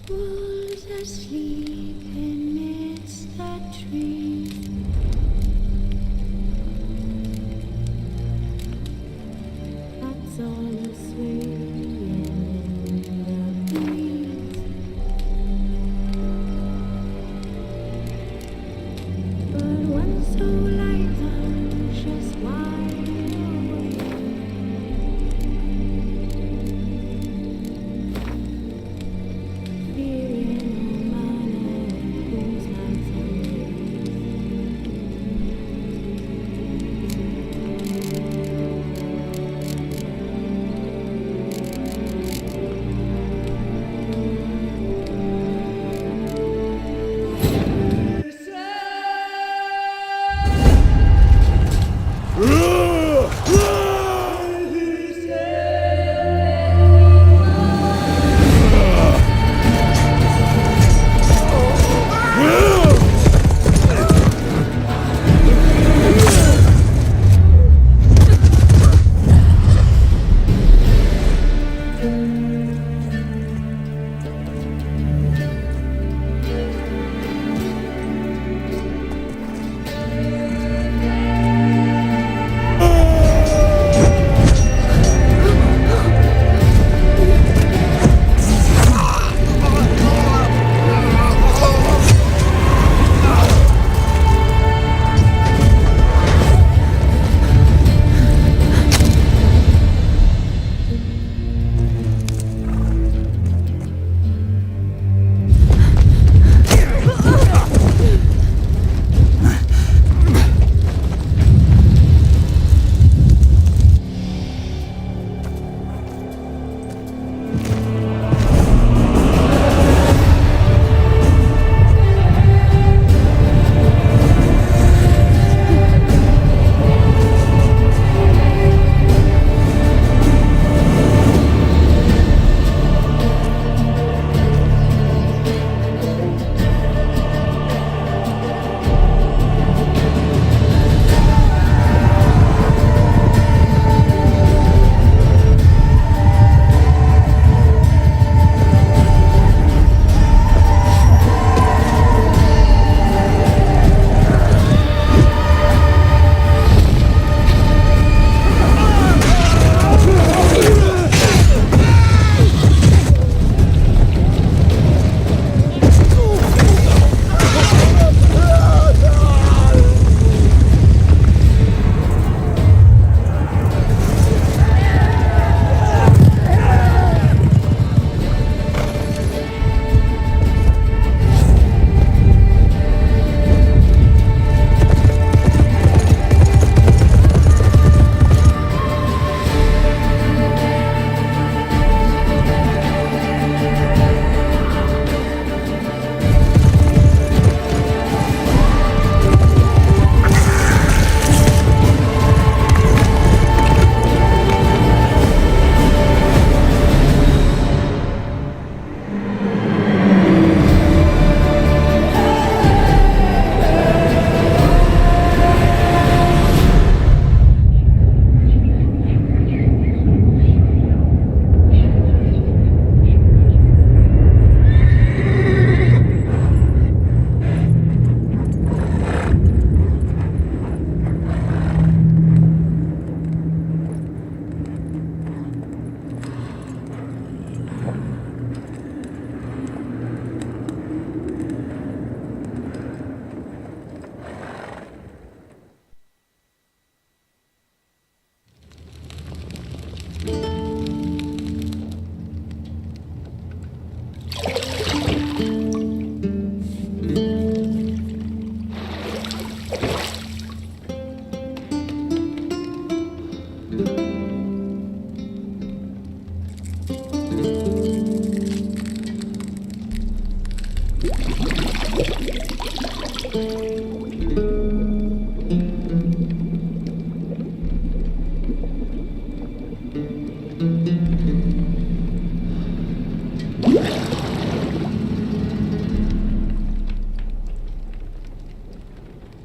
Wolves asleep amidst the trees. That's all swaying in the breeze. But one soul lights up just wide awake. Fearing no man whose hands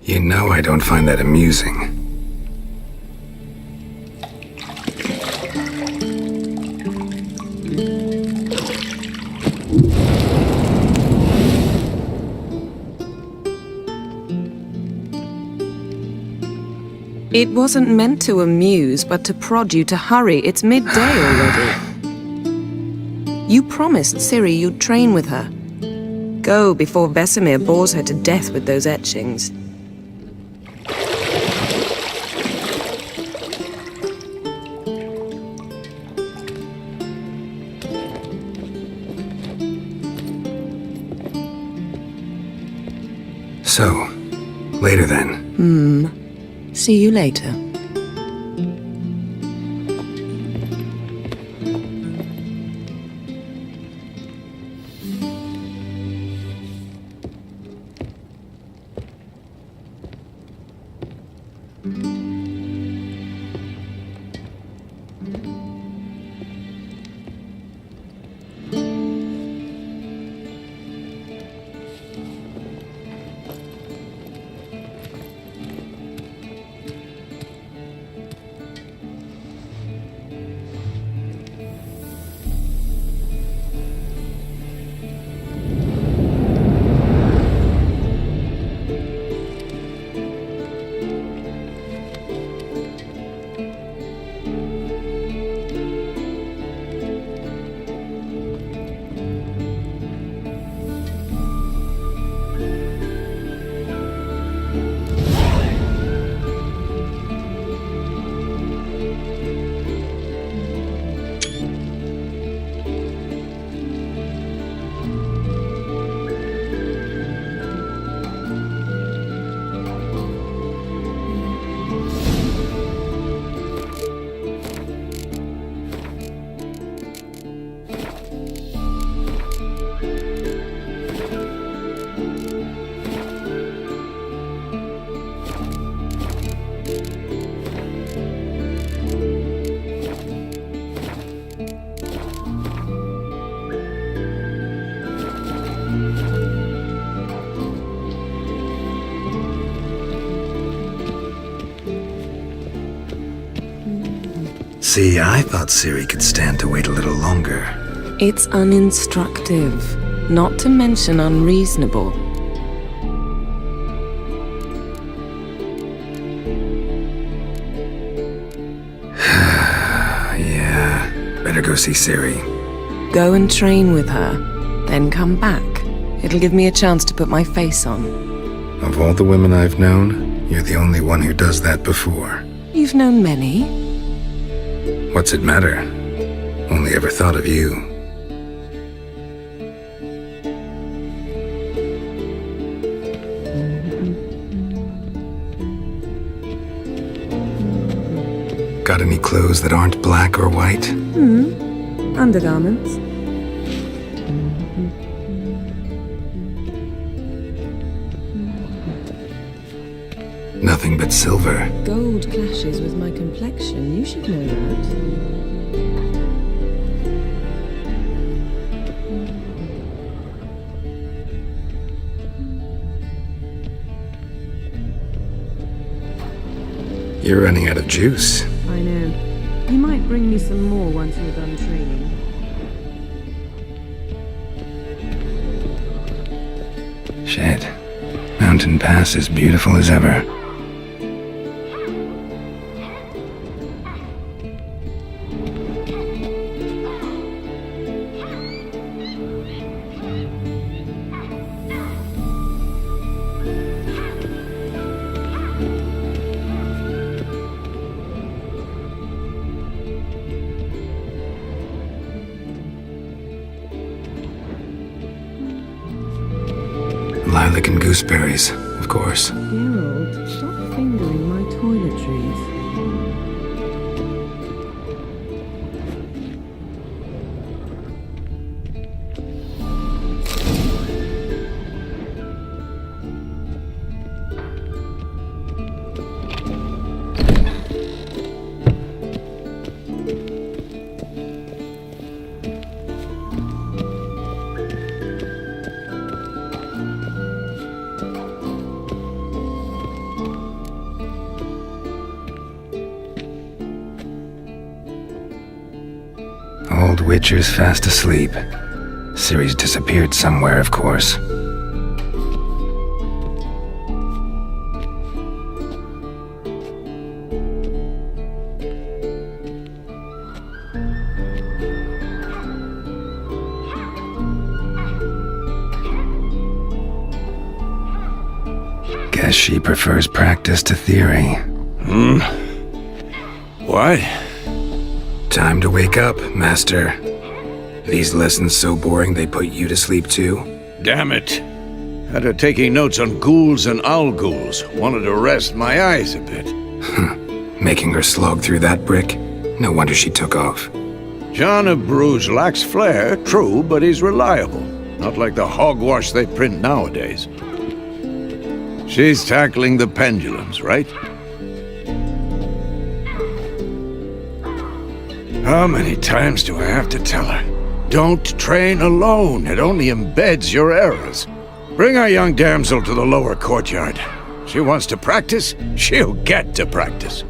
You know I don't find that amusing. It wasn't meant to amuse, but to prod you to hurry. It's midday already. You promised Ciri you'd train with her. Go before Vesemir bores her to death with those etchings. So, later then. See you later. See, I thought Ciri could stand to wait a little longer. It's uninstructive, not to mention unreasonable. Yeah, better go see Ciri. Go and train with her, then come back. It'll give me a chance to put my face on. Of all the women I've known, you're the only one who does that before. You've known many. What's it matter? Only ever thought of you. Got any clothes that aren't black or white? Undergarments. Nothing but silver. Gold clashes with my complexion. You should know that. You're running out of juice. I know. You might bring me some more once you're done training. Shit. Mountain Pass is beautiful as ever. Lilac and gooseberries, of course. Gerald, stop fingering my toiletries. Old Witcher's fast asleep. Ciri's disappeared somewhere, of course. Guess she prefers practice to theory. What? Time to wake up, Master. These lessons so boring they put you to sleep too? Damn it. Had her taking notes on ghouls and owl-ghouls. Wanted to rest my eyes a bit. Making her slog through that brick? No wonder she took off. John of Bruges lacks flair, true, but he's reliable. Not like the hogwash they print nowadays. She's tackling the pendulums, right? How many times do I have to tell her? Don't train alone. It only embeds your errors. Bring our young damsel to the lower courtyard. She wants to practice, she'll get to practice.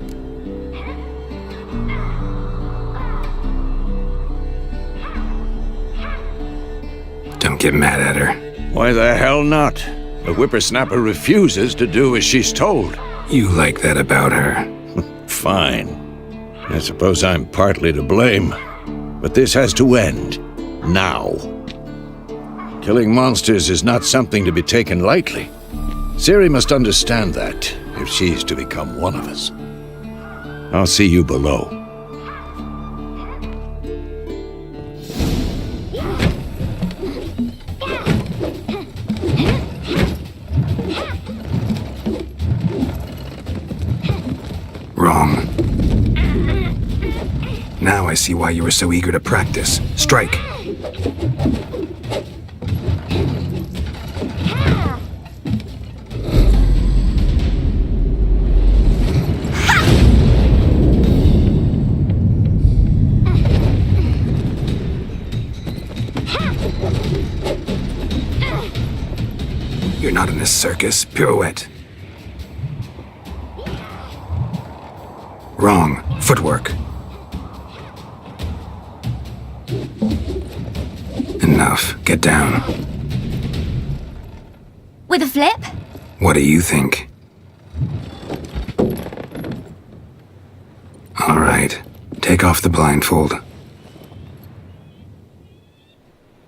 Don't get mad at her. Why the hell not? The whippersnapper refuses to do as she's told. You like that about her. Fine. I suppose I'm partly to blame. But this has to end. Now. Killing monsters is not something to be taken lightly. Ciri must understand that, if she's to become one of us. I'll see you below. Wrong. Now I see why you were so eager to practice. Strike! You're not in a circus. Pirouette. Wrong. Footwork. Enough. Get down. With a flip? What do you think? All right. Take off the blindfold.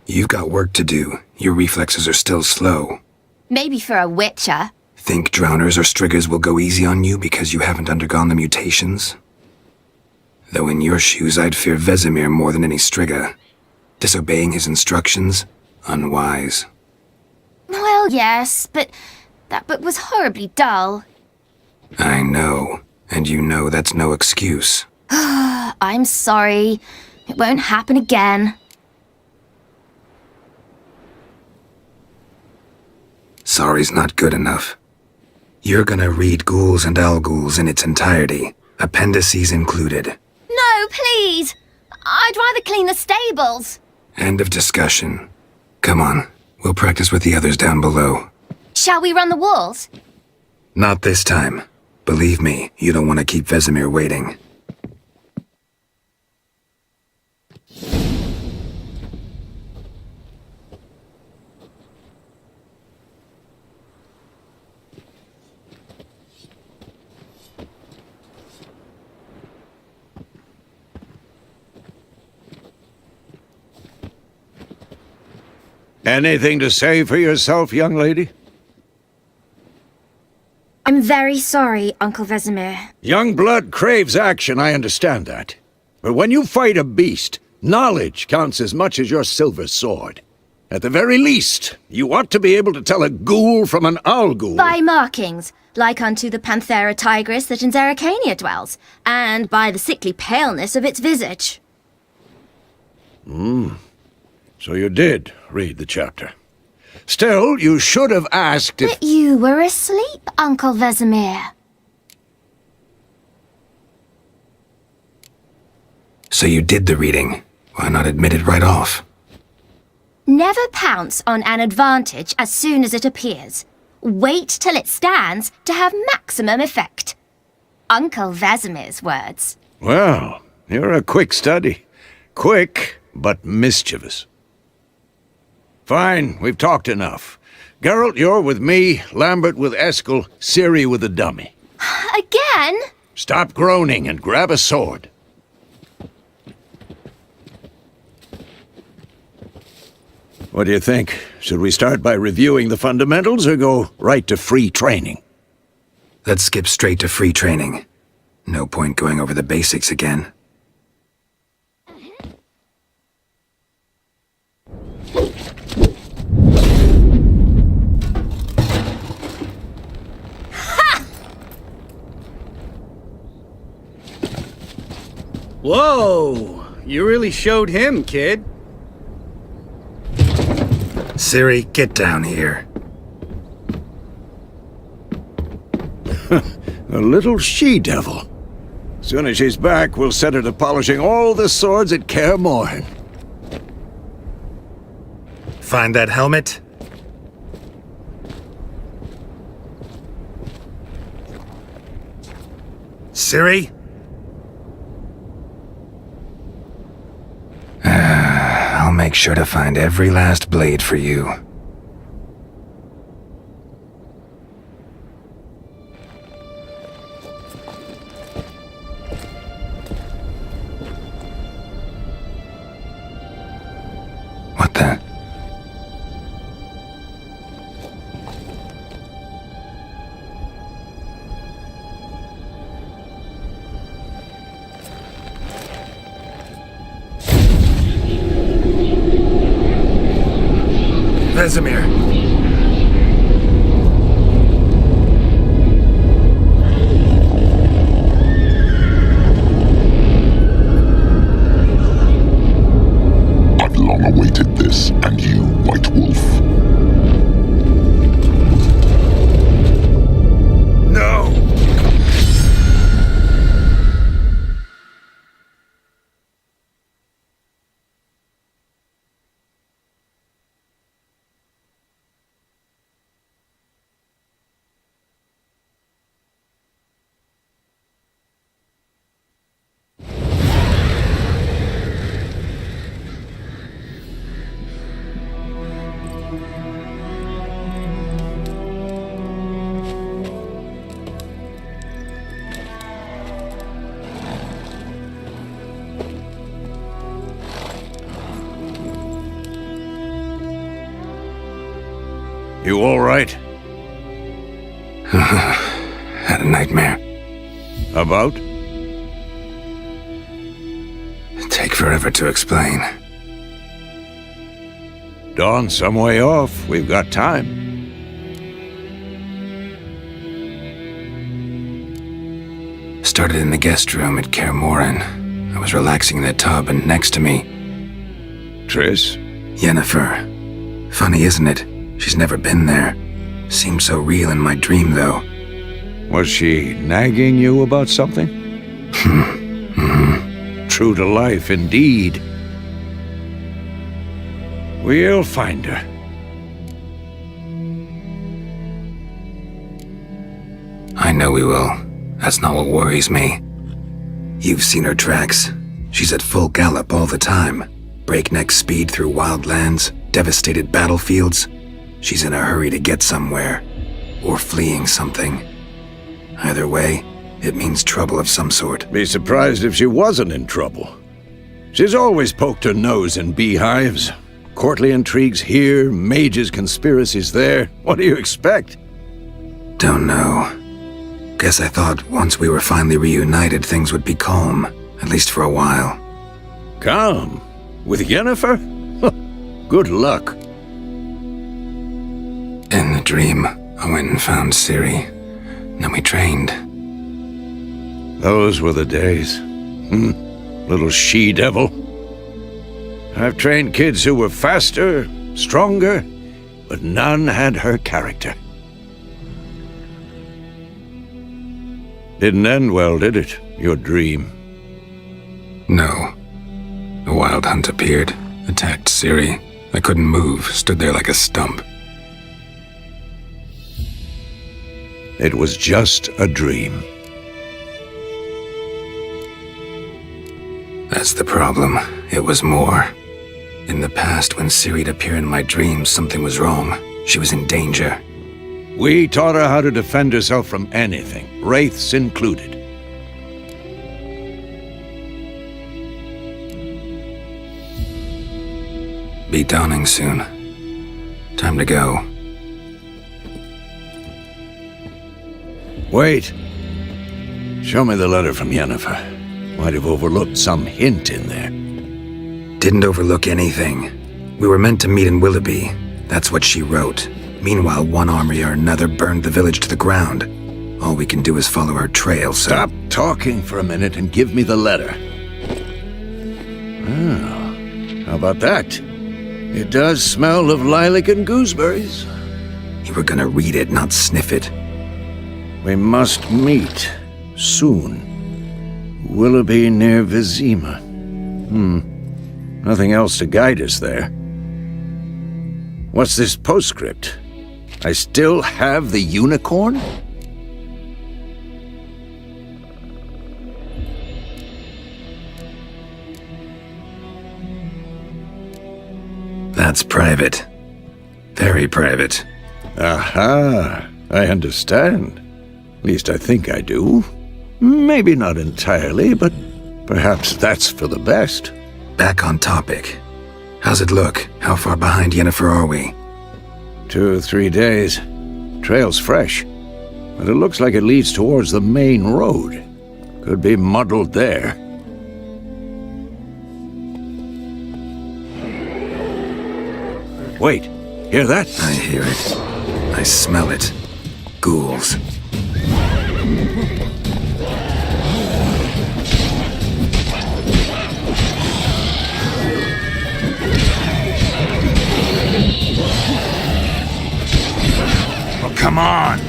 You've got work to do. Your reflexes are still slow. Maybe for a witcher. Think drowners or striggers will go easy on you because you haven't undergone the mutations? Though in your shoes I'd fear Vesemir more than any strigger. Disobeying his instructions? Unwise. Well, yes, but that book was horribly dull. I know, and you know that's no excuse. I'm sorry. It won't happen again. Sorry's not good enough. You're gonna read Ghouls and Owl-Ghouls in its entirety, appendices included. No, please! I'd rather clean the stables. End of discussion. Come on, we'll practice with the others down below. Shall we run the walls? Not this time. Believe me, you don't want to keep Vesemir waiting. Anything to say for yourself, young lady? I'm very sorry, Uncle Vesemir. Young blood craves action, I understand that. But when you fight a beast, knowledge counts as much as your silver sword. At the very least, you ought to be able to tell a ghoul from an owl-ghoul. By markings, like unto the Panthera tigris that in Zerrikania dwells, and by the sickly paleness of its visage. So you did read the chapter. Still, you should have asked if... But you were asleep, Uncle Vesemir. So you did the reading. Why not admit it right off? Never pounce on an advantage as soon as it appears. Wait till it stands to have maximum effect. Uncle Vesemir's words. Well, you're a quick study. Quick, but mischievous. Fine, we've talked enough. Geralt, you're with me, Lambert with Eskel, Ciri with the dummy. Again? Stop groaning and grab a sword. What do you think? Should we start by reviewing the fundamentals or go right to free training? Let's skip straight to free training. No point going over the basics again. Whoa! You really showed him, kid. Siri, get down here. A little she-devil. Soon as she's back, we'll set her to polishing all the swords at Kaer Morhen. Find that helmet? Siri? I'll make sure to find every last blade for you. What the? Vesemir. I've long awaited this, and you, White Wolf. No! You all right? Had a nightmare. About? Take forever to explain. Dawn's some way off. We've got time. Started in the guest room at Kaer Morhen. I was relaxing in the tub, and next to me, Triss? Yennefer. Funny, isn't it? She's never been there. Seemed so real in my dream, though. Was she nagging you about something? True to life, indeed. We'll find her. I know we will. That's not what worries me. You've seen her tracks. She's at full gallop all the time. Breakneck speed through wild lands, devastated battlefields. She's in a hurry to get somewhere. Or fleeing something. Either way, it means trouble of some sort. Be surprised if she wasn't in trouble. She's always poked her nose in beehives. Courtly intrigues here, mages' conspiracies there. What do you expect? Don't know. Guess I thought once we were finally reunited, things would be calm. At least for a while. Calm? With Yennefer? Good luck. In the dream, I went and found Ciri. Then we trained. Those were the days. Little she-devil. I've trained kids who were faster, stronger, but none had her character. Didn't end well, did it? Your dream? No. A wild hunt appeared, attacked Ciri. I couldn't move, stood there like a stump. It was just a dream. That's the problem. It was more. In the past, when Ciri'd appear in my dreams, something was wrong. She was in danger. We taught her how to defend herself from anything, wraiths included. Be dawning soon. Time to go. Wait. Show me the letter from Yennefer. Might have overlooked some hint in there. Didn't overlook anything. We were meant to meet in Willoughby. That's what she wrote. Meanwhile, one army or another burned the village to the ground. All we can do is follow her trail, so... Stop talking for a minute and give me the letter. Oh, how about that? It does smell of lilac and gooseberries. You were gonna read it, not sniff it. We must meet soon. Willoughby near Vizima. Nothing else to guide us there. What's this postscript? I still have the unicorn? That's private. Very private. Aha, I understand. At least I think I do. Maybe not entirely, but perhaps that's for the best. Back on topic. How's it look? How far behind Yennefer are we? 2 or 3 days. Trail's fresh, but it looks like it leads towards the main road. Could be muddled there. Wait, hear that? I hear it. I smell it. Ghouls. Oh, come on!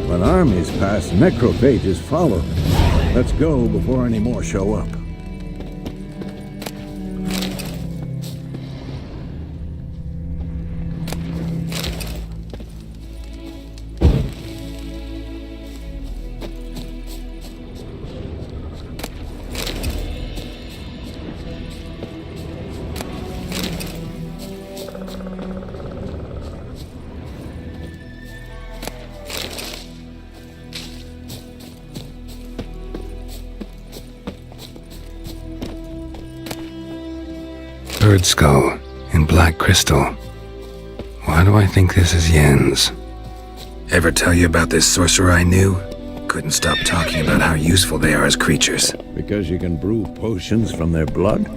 When armies pass, necrophages follow. Let's go before any more show up. Bird skull in black crystal. Why do I think this is Yen's? Ever tell you about this sorcerer I knew? Couldn't stop talking about how useful they are as creatures. Because you can brew potions from their blood?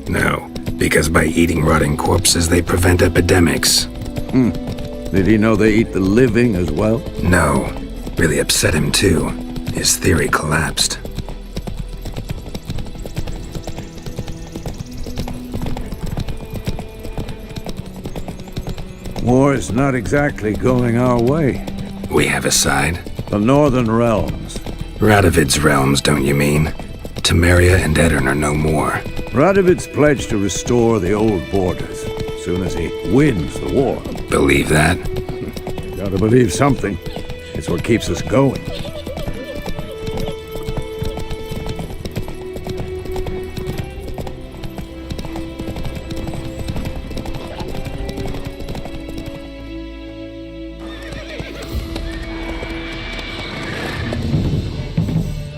No, because by eating rotting corpses they prevent epidemics. Did he know they eat the living as well? No, really upset him too. His theory collapsed. War's not exactly going our way. We have a side. The Northern Realms. Radovid's realms, don't you mean? Temeria and Edirn are no more. Radovid's pledged to restore the old borders as soon as he wins the war. Believe that? Gotta believe something. It's what keeps us going.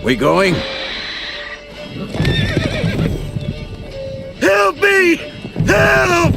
We going? Help me! Help!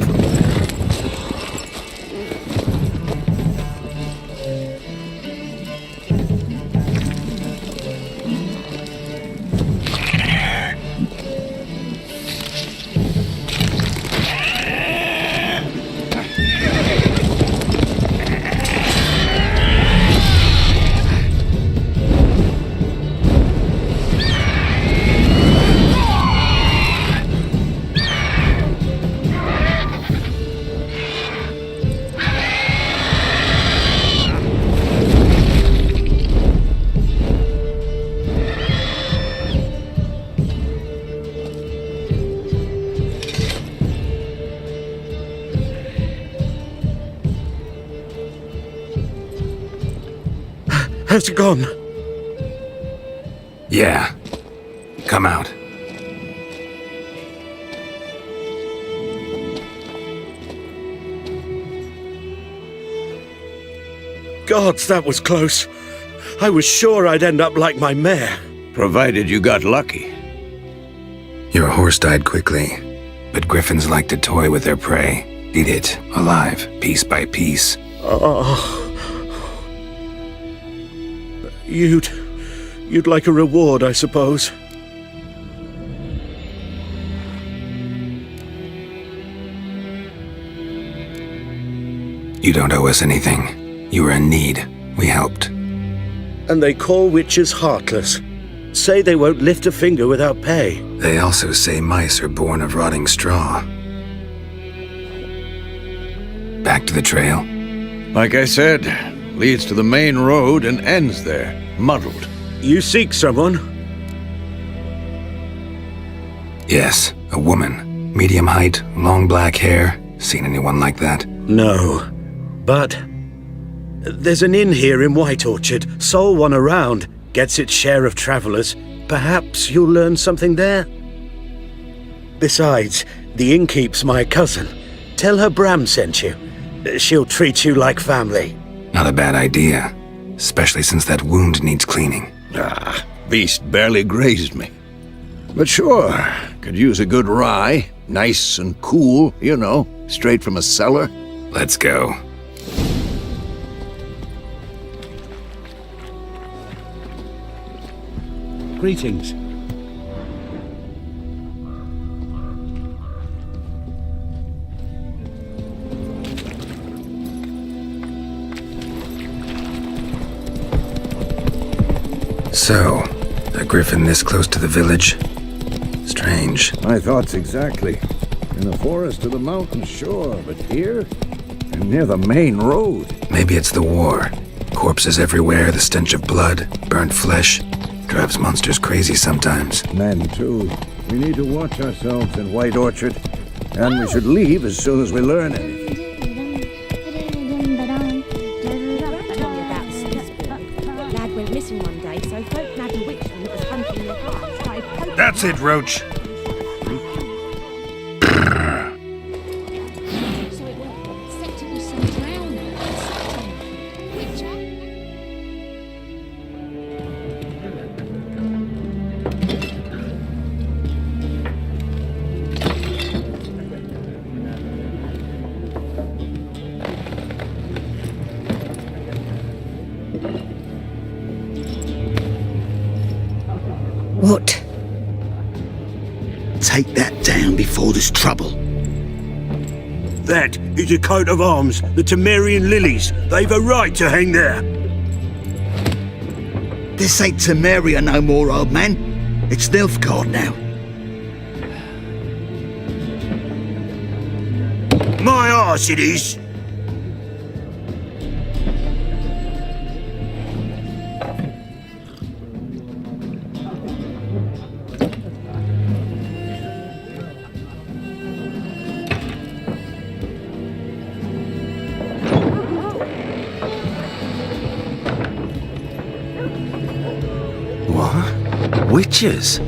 Has it gone? Yeah. Come out. Gods, that was close. I was sure I'd end up like my mare. Provided you got lucky. Your horse died quickly, but griffins like to toy with their prey. Eat it, alive, piece by piece. Oh. You'd like a reward, I suppose. You don't owe us anything. You were in need. We helped. And they call witches heartless. Say they won't lift a finger without pay. They also say mice are born of rotting straw. Back to the trail? Like I said, leads to the main road and ends there, muddled. You seek someone? Yes, a woman. Medium height, long black hair. Seen anyone like that? No. But there's an inn here in White Orchard. Sole one around. Gets its share of travelers. Perhaps you'll learn something there? Besides, the innkeep's my cousin. Tell her Bram sent you. She'll treat you like family. Not a bad idea. Especially since that wound needs cleaning. Ah, beast barely grazed me. But sure, could use a good rye. Nice and cool, you know, straight from a cellar. Let's go. Greetings. So, a griffin this close to the village? Strange. My thoughts exactly. In the forest to the mountain shore, but here? And near the main road. Maybe it's the war. Corpses everywhere, the stench of blood, burnt flesh. Drives monsters crazy sometimes. Men, too. We need to watch ourselves in White Orchard. And we should leave as soon as we learn anything. Lad went missing one day, so folk nabbed a witchman that was hunting the heart. Started poking. That's it, Roach. So it went set to be some drowner. Witcher? What? Take that down before there's trouble. That is a coat of arms, the Temerian lilies. They've a right to hang there. This ain't Temeria no more, old man. It's Nilfgaard now. My arse it is. What? Witches?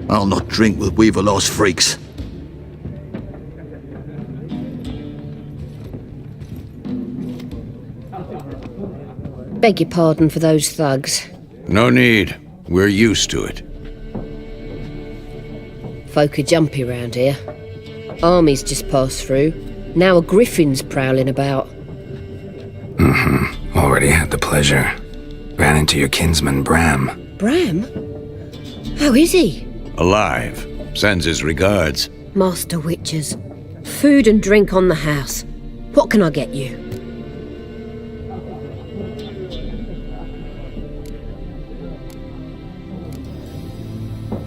I'll not drink with Weaver-lost freaks. Beg your pardon for those thugs. No need. We're used to it. Folk are jumpy round here. Armies just passed through. Now a griffin's prowling about. Already had the pleasure. Ran into your kinsman, Bram. Bram? How is he? Alive. Sends his regards. Master Witchers. Food and drink on the house. What can I get you?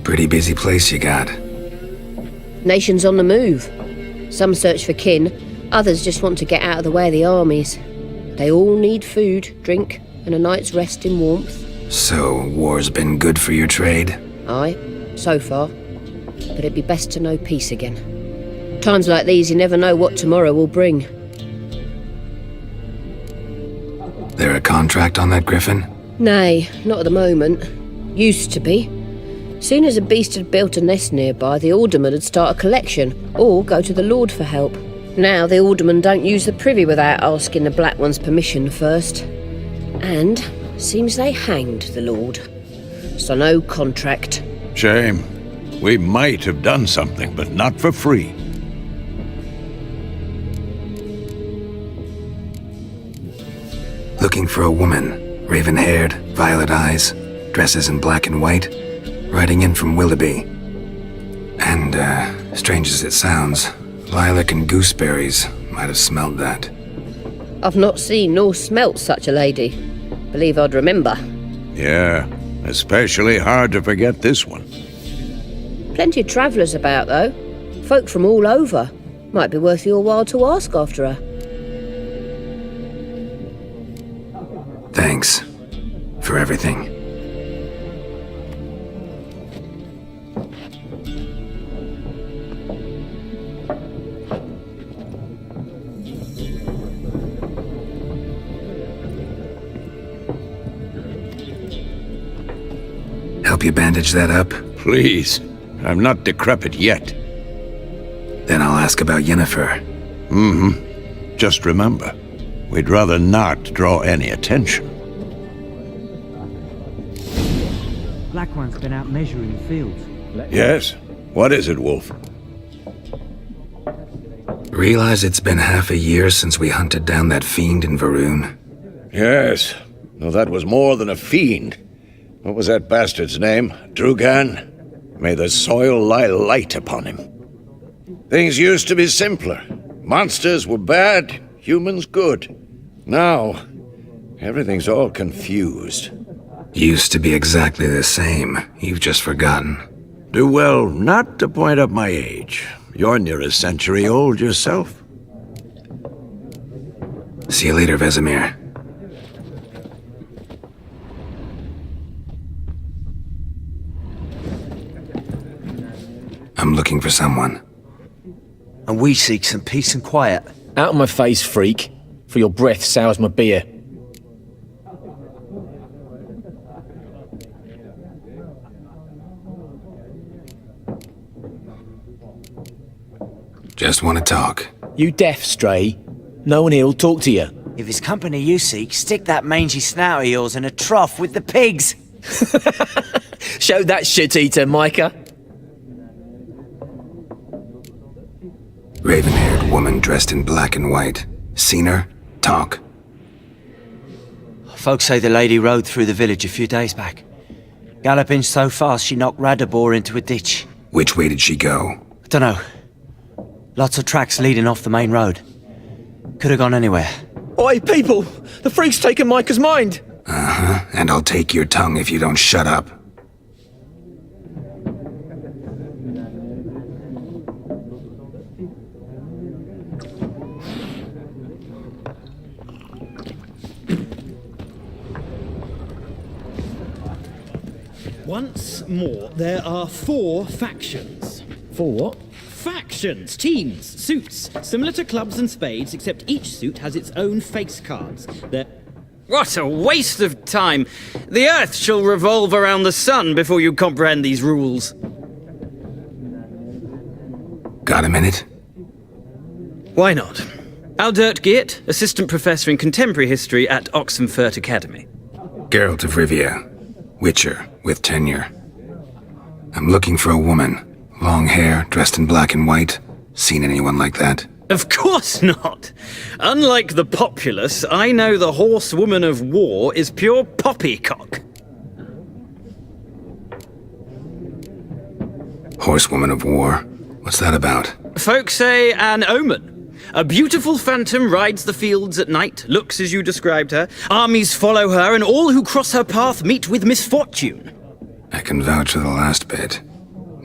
Pretty busy place you got. Nations on the move. Some search for kin, others just want to get out of the way of the armies. They all need food, drink, and a night's rest in warmth. So, war's been good for your trade? Aye, so far. But it'd be best to know peace again. Times like these, you never know what tomorrow will bring. There a contract on that griffin? Nay, not at the moment. Used to be. Soon as a beast had built a nest nearby, the alderman would start a collection, or go to the Lord for help. Now the aldermen don't use the privy without asking the Black One's permission first. And seems they hanged the Lord. So no contract. Shame. We might have done something, but not for free. Looking for a woman, raven-haired, violet eyes, dresses in black and white, riding in from Willoughby. And, strange as it sounds, lilac and gooseberries might have smelled that. I've not seen nor smelt such a lady. Believe I'd remember. Yeah, especially hard to forget this one. Plenty of travellers about, though. Folk from all over. Might be worth your while to ask after her. Thanks for everything. Help you bandage that up? Please. I'm not decrepit yet. Then I'll ask about Yennefer. Mm-hmm. Just remember, we'd rather not draw any attention. Black One's been out measuring the fields. Yes? What is it, Wolf? Realize it's been half a year since we hunted down that fiend in Varun? Yes. No, that was more than a fiend. What was that bastard's name? Drugan? May the soil lie light upon him. Things used to be simpler. Monsters were bad, humans good. Now, everything's all confused. Used to be exactly the same. You've just forgotten. Do well not to point up my age. You're near a century old yourself. See you later, Vesemir. I'm looking for someone. And we seek some peace and quiet. Out of my face, freak, for your breath sours my beer. Just want to talk. You deaf, Stray? No one here will talk to you. If it's company you seek, stick that mangy snout of yours in a trough with the pigs. Show that shit-eater, Micah. Raven-haired woman dressed in black and white. Seen her? Talk. Folks say the lady rode through the village a few days back. Galloping so fast she knocked Radabor into a ditch. Which way did she go? Dunno. Lots of tracks leading off the main road. Could have gone anywhere. Oi, people! The freak's taken Micah's mind! Uh-huh, and I'll take your tongue if you don't shut up. Once more, there are 4 factions. 4 what? Factions, teams, suits, similar to clubs and spades, except each suit has its own face cards. What a waste of time! The Earth shall revolve around the sun before you comprehend these rules. Got a minute? Why not? Aldert Geert, Assistant Professor in Contemporary History at Oxenfurt Academy. Geralt of Rivia. Witcher, with tenure. I'm looking for a woman. Long hair, dressed in black and white. Seen anyone like that? Of course not! Unlike the populace, I know the horsewoman of war is pure poppycock. Horsewoman of war? What's that about? Folks say an omen. A beautiful phantom rides the fields at night, looks as you described her. Armies follow her, and all who cross her path meet with misfortune. I can vouch for the last bit.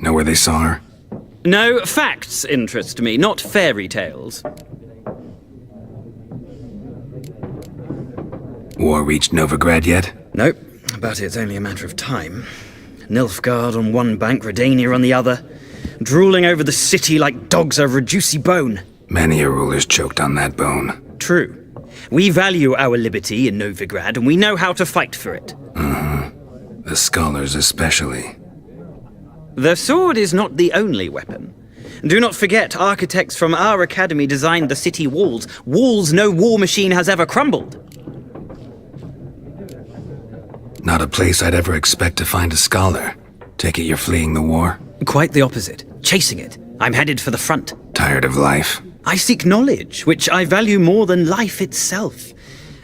Know where they saw her? No, facts interest me, not fairy tales. War reached Novigrad yet? Nope, but it's only a matter of time. Nilfgaard on one bank, Redania on the other. drooling over the city like dogs over a juicy bone. Many a ruler's choked on that bone. True. We value our liberty in Novigrad, and we know how to fight for it. The scholars especially. The sword is not the only weapon. Do not forget, architects from our academy designed the city walls. Walls no war machine has ever crumbled. Not a place I'd ever expect to find a scholar. Take it you're fleeing the war? Quite the opposite. Chasing it. I'm headed for the front. Tired of life? I seek knowledge, which I value more than life itself.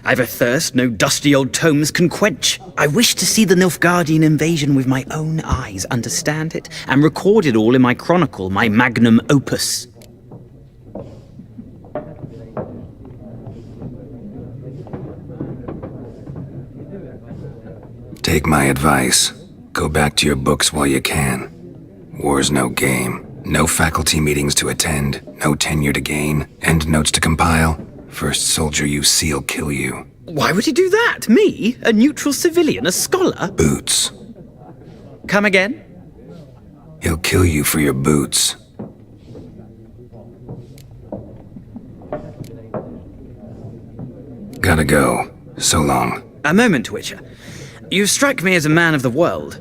I've a thirst no dusty old tomes can quench. I wish to see the Nilfgaardian invasion with my own eyes, understand it, and record it all in my chronicle, my magnum opus. Take my advice. Go back to your books while you can. War's no game. No faculty meetings to attend, no tenure to gain, end notes to compile. First soldier you see will kill you. Why would he do that? Me? A neutral civilian? A scholar? Boots. Come again? He'll kill you for your boots. Gotta go. So long. A moment, Witcher. You strike me as a man of the world.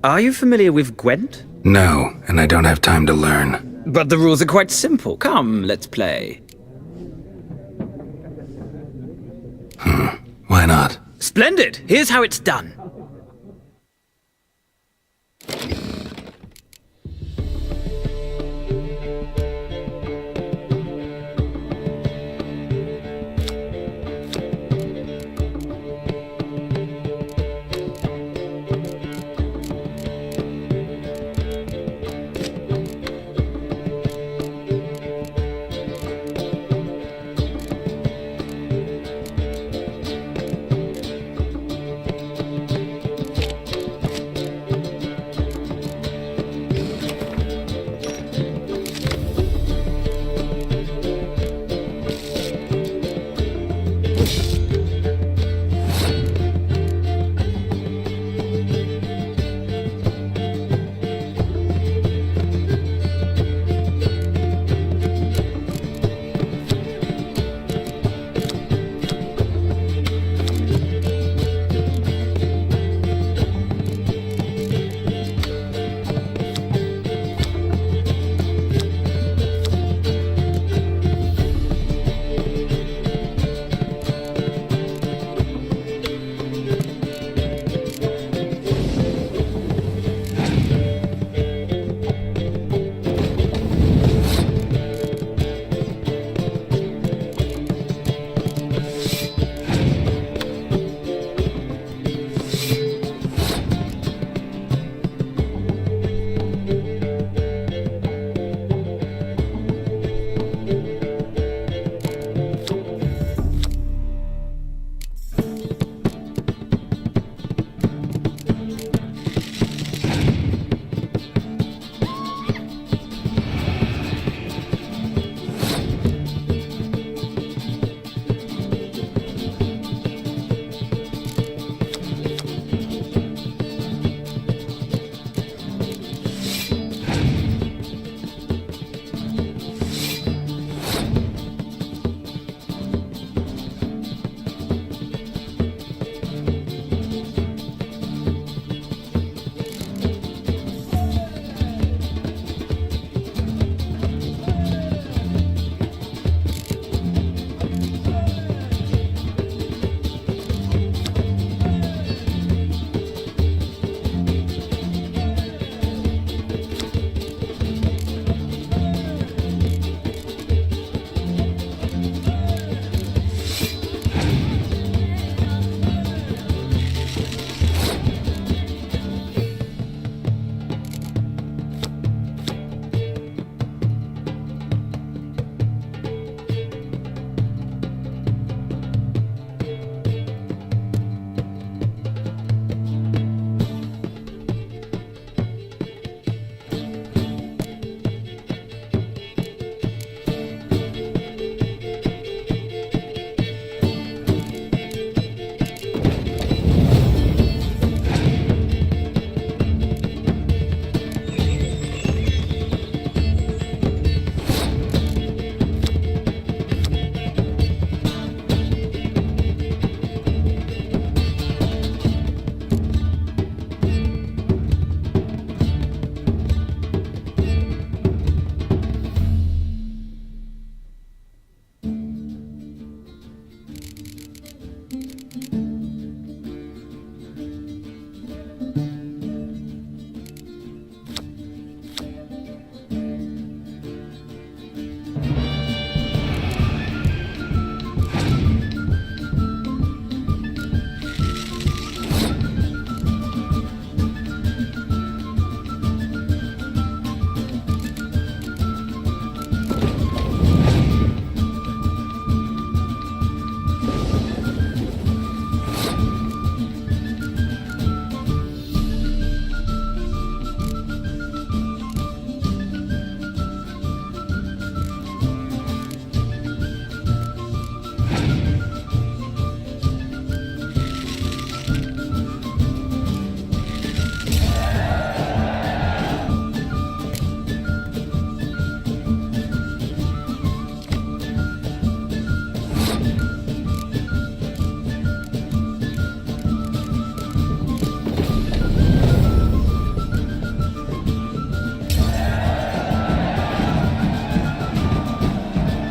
Are you familiar with Gwent? No, and I don't have time to learn. But the rules are quite simple. Come, let's play. Why not? Splendid! Here's how it's done.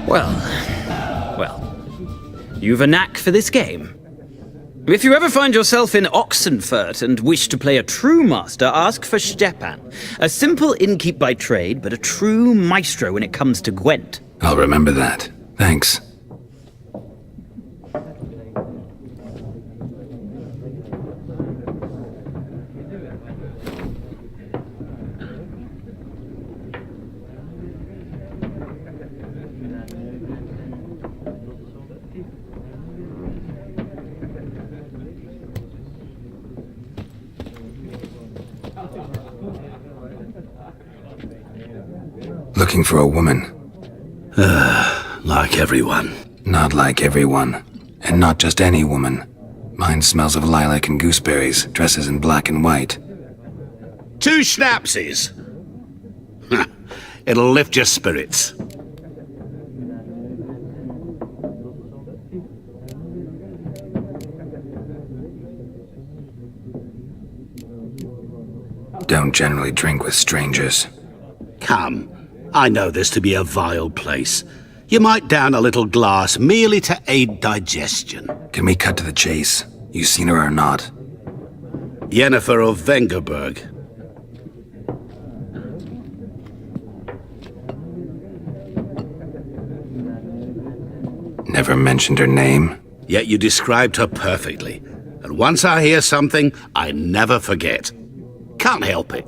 Well, you've a knack for this game. If you ever find yourself in Oxenfurt and wish to play a true master, ask for Stepan. A simple innkeep by trade, but a true maestro when it comes to Gwent. I'll remember that. Thanks. Looking for a woman. Like everyone. Not like everyone. And not just any woman. Mine smells of lilac and gooseberries, dresses in black and white. 2 schnapsies. It'll lift your spirits. Don't generally drink with strangers. Come, I know this to be a vile place. You might down a little glass merely to aid digestion. Can we cut to the chase? You seen her or not? Yennefer of Vengerberg. Never mentioned her name? Yet you described her perfectly. And once I hear something, I never forget. Can't help it.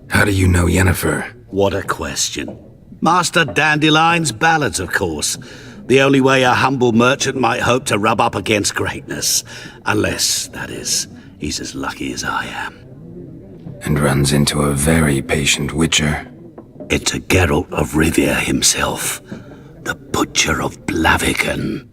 How do you know Yennefer? What a question. Master Dandelion's ballads, of course. The only way a humble merchant might hope to rub up against greatness. Unless, that is, he's as lucky as I am. And runs into a very patient witcher. It's a Geralt of Rivia himself. The Butcher of Blaviken.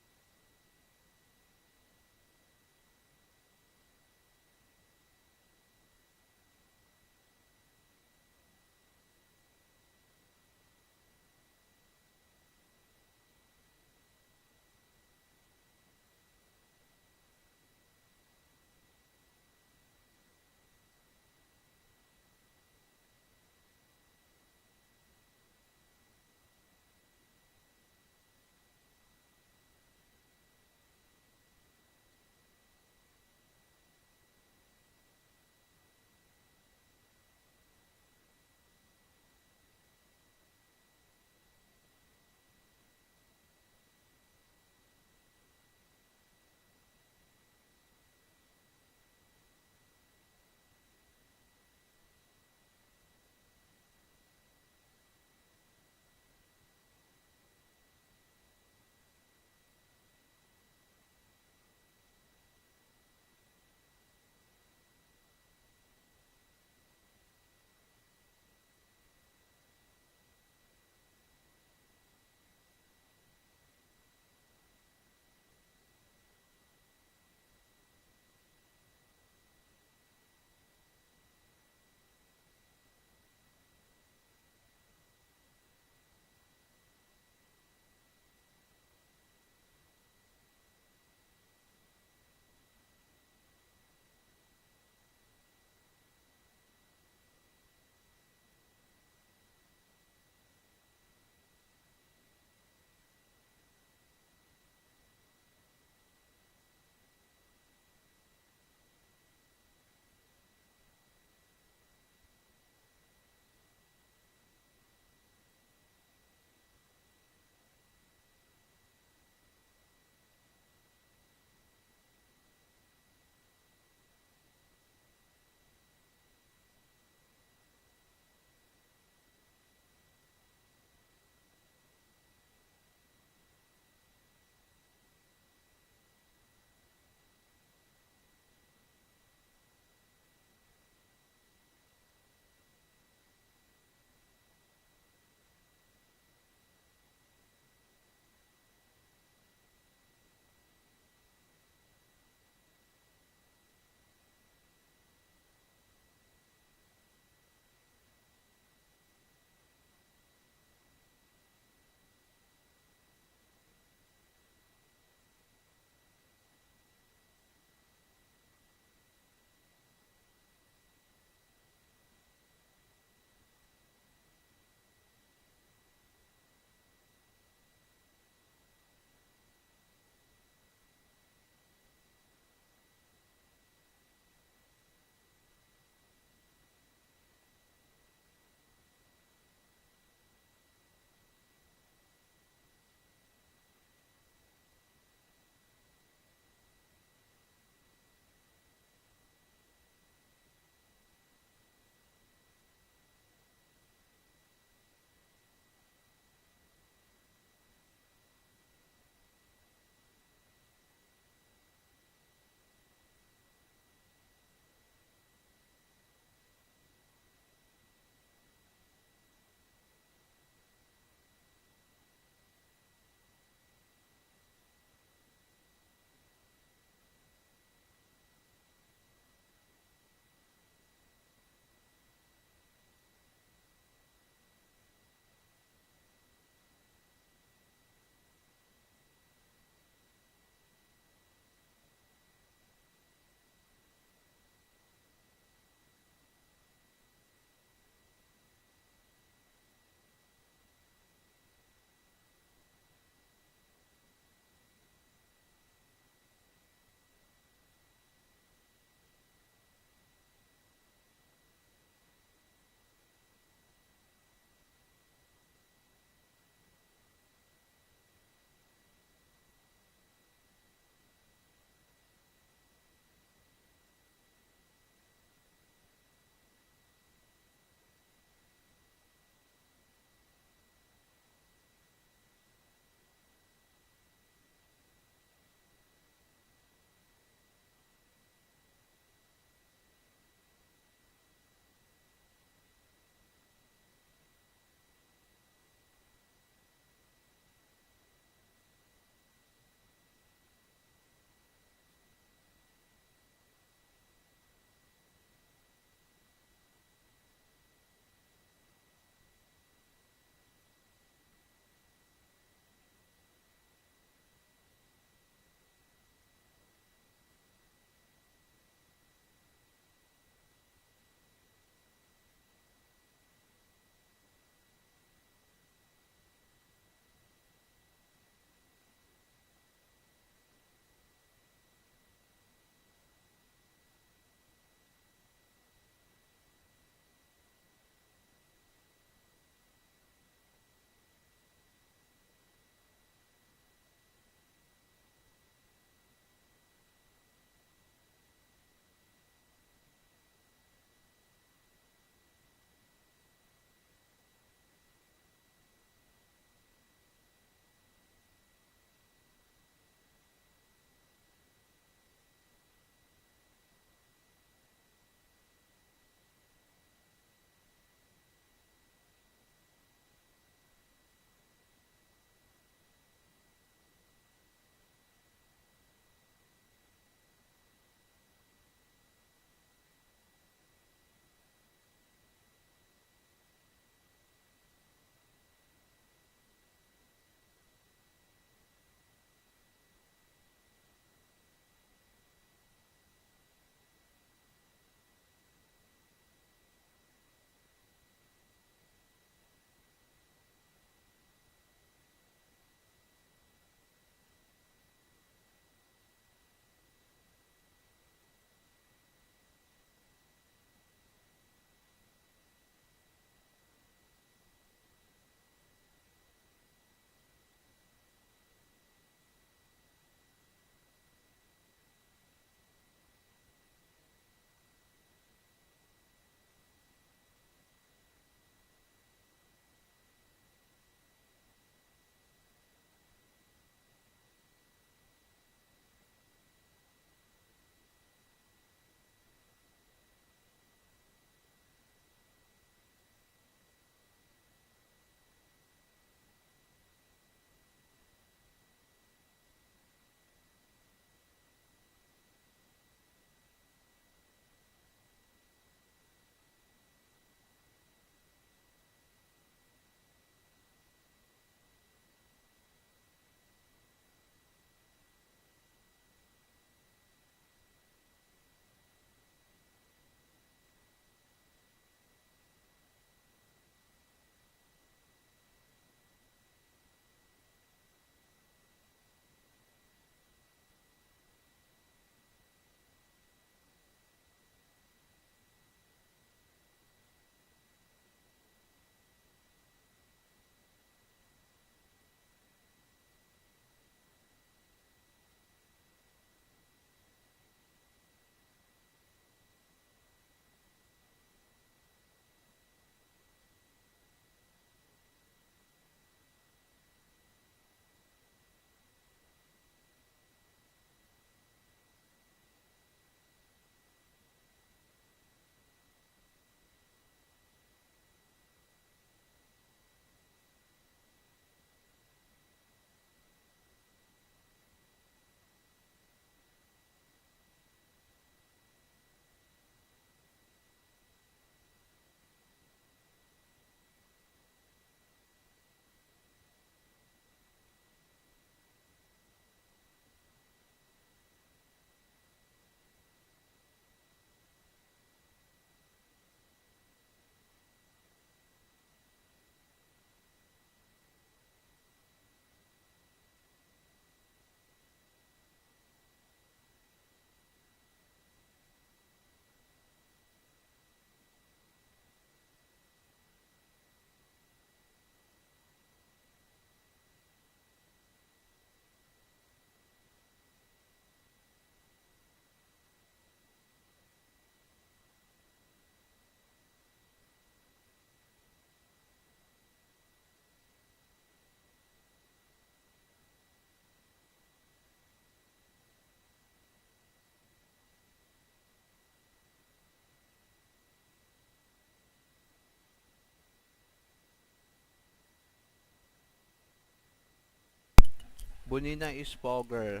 Bonina is Pogger.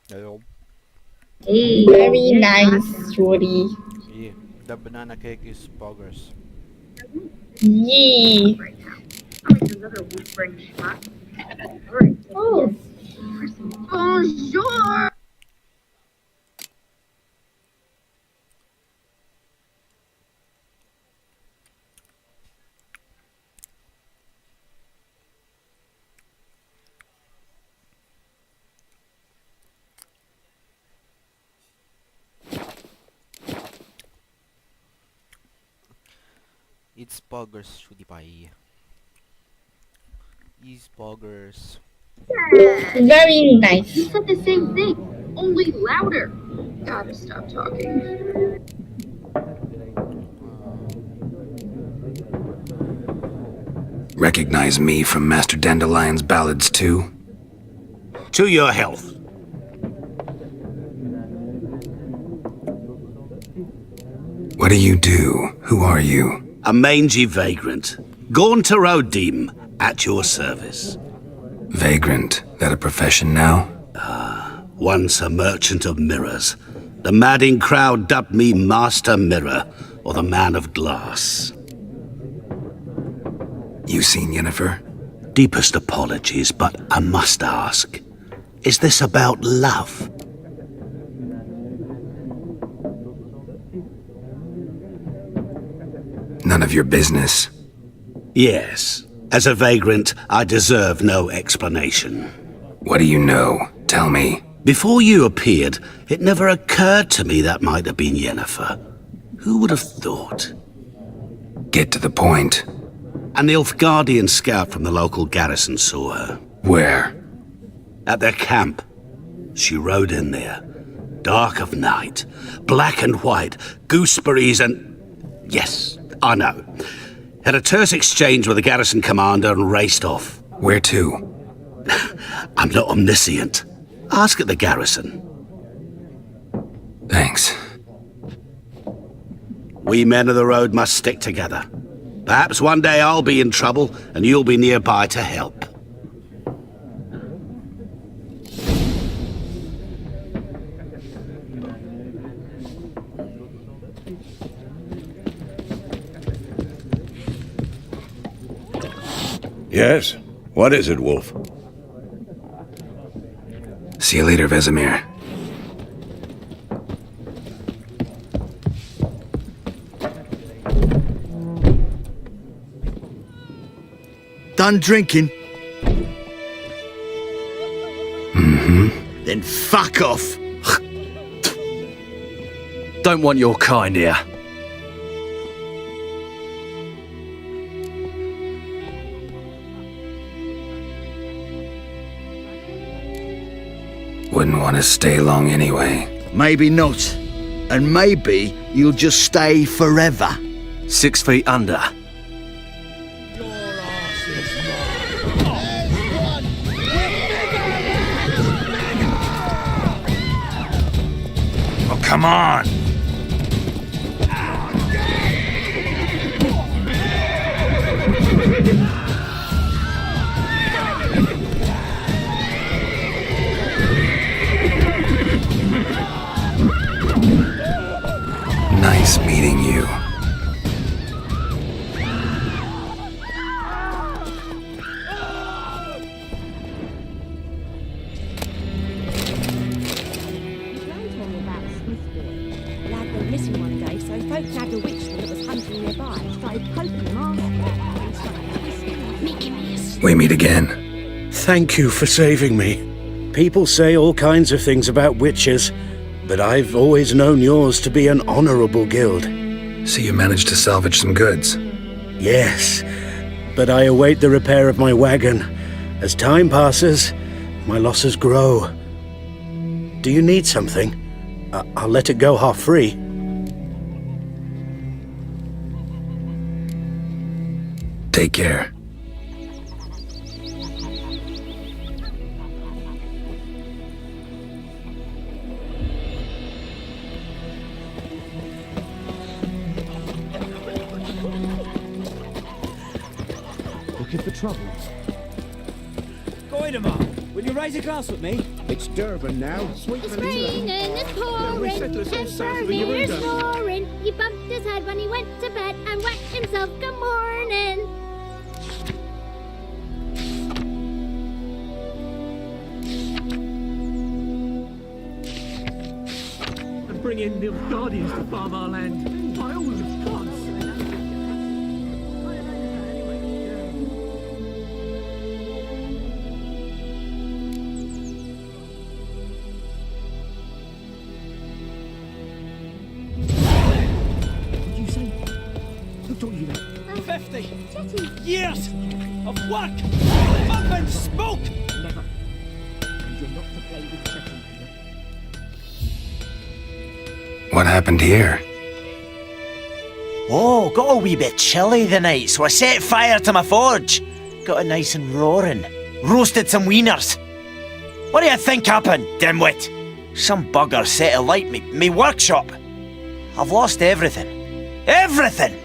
Hello. Very nice, Shorty. Yeah, the banana cake is Poggers. Yee. Oh. Bonjour. It's Poggers, Shudi Pai. It's Poggers. Very nice. You said the same thing, only louder. Gotta stop talking. Recognize me from Master Dandelion's ballads too? To your health. What do you do? Who are you? A mangy vagrant. Gaunter O'Deem, at your service. Vagrant? That a profession now? Once a merchant of mirrors. The madding crowd dubbed me Master Mirror, or the Man of Glass. You seen Yennefer? Deepest apologies, but I must ask. Is this about love? None of your business. Yes. As a vagrant, I deserve no explanation. What do you know? Tell me. Before you appeared, it never occurred to me that might have been Yennefer. Who would have thought? Get to the point. An Nilfgaardian scout from the local garrison saw her. Where? At their camp. She rode in there. Dark of night. Black and white. Gooseberries and... Yes, I know. Had a terse exchange with the garrison commander and raced off. Where to? I'm not omniscient. Ask at the garrison. Thanks. We men of the road must stick together. Perhaps one day I'll be in trouble and you'll be nearby to help. Yes? What is it, Wolf? See you later, Vesemir. Done drinking? Mm-hmm. Then fuck off. Don't want your kind here. Wouldn't want to stay long anyway. Maybe not. And maybe you'll just stay forever. 6 feet under. Oh, come on! Nice meeting you. We meet again. Thank you for saving me. People say all kinds of things about witches, but I've always known yours to be an honorable guild. So you managed to salvage some goods? Yes, but I await the repair of my wagon. As time passes, my losses grow. Do you need something? I'll let it go half-free. Take care. Looking for trouble? Go in, Mark. Will you raise a glass with me? It's Durban now. Sweet It's raining, it's pouring, and Fermier's snoring. He bumped his head when he went to bed and wet himself. Good morning. And bring in the Guardians to farm our land. By all the gods! What did you say? Who told you that? 50 Jetty. years of work, fun and smoke. Never. And you're not to play with Chetty. What happened here? Oh, got a wee bit chilly the night, so I set fire to my forge. Got it nice and roaring. Roasted some wieners. What do you think happened, dimwit? Some bugger set alight me workshop. I've lost everything. Everything!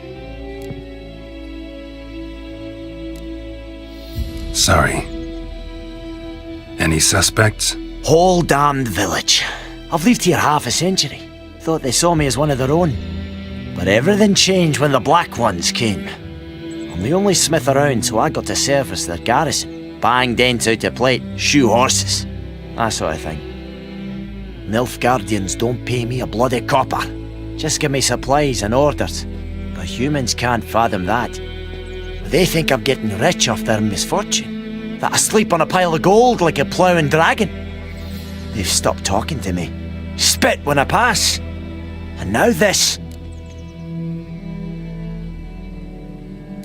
Sorry. Any suspects? Whole damned village. I've lived here half a century. Thought they saw me as one of their own. But everything changed when the Black Ones came. I'm the only smith around, so I got to service their garrison. Bang dents out of plate, shoe horses. That sort of thing. Nilfgaardians don't pay me a bloody copper. Just give me supplies and orders. But humans can't fathom that. They think I'm getting rich off their misfortune. That I sleep on a pile of gold like a ploughing dragon. They've stopped talking to me. Spit when I pass. And now this.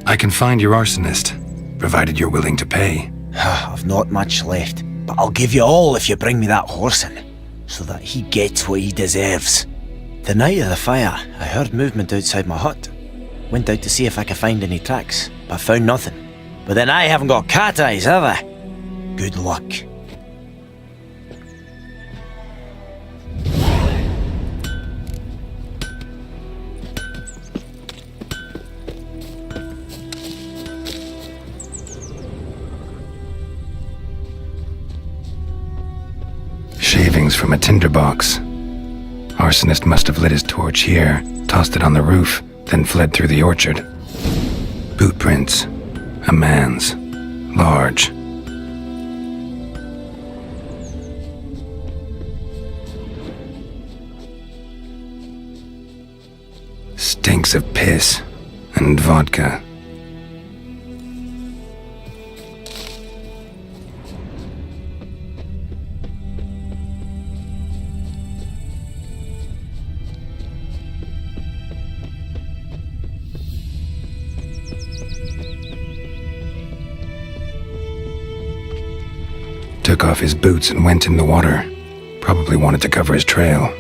I can find your arsonist, provided you're willing to pay. I've not much left, but I'll give you all if you bring me that horse in, so that he gets what he deserves. The night of the fire, I heard movement outside my hut. Went out to see if I could find any tracks, but found nothing. But then I haven't got cat eyes, have I? Good luck. Shavings from a tinderbox. Arsonist must have lit his torch here, tossed it on the roof, then fled through the orchard. Boot prints. A man's. Large. Stinks of piss and vodka. Took off his boots and went in the water. Probably wanted to cover his trail.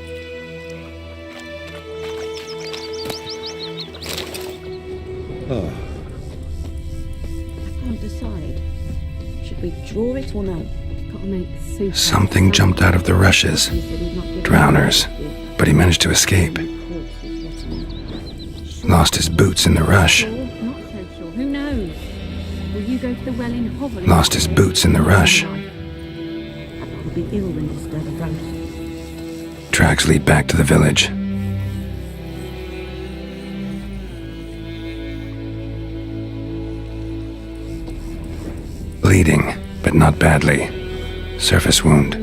I can't decide. Should we draw it or no? Gotta make soup. Something jumped out of the rushes. Drowners. But he managed to escape. Lost his boots in the rush. Not so sure. Who knows? Will you go to the well in Hovel? Lost his boots in the rush. I'd rather be ill than disturb a roast. Tracks lead back to the village. Bleeding, but not badly. Surface wound.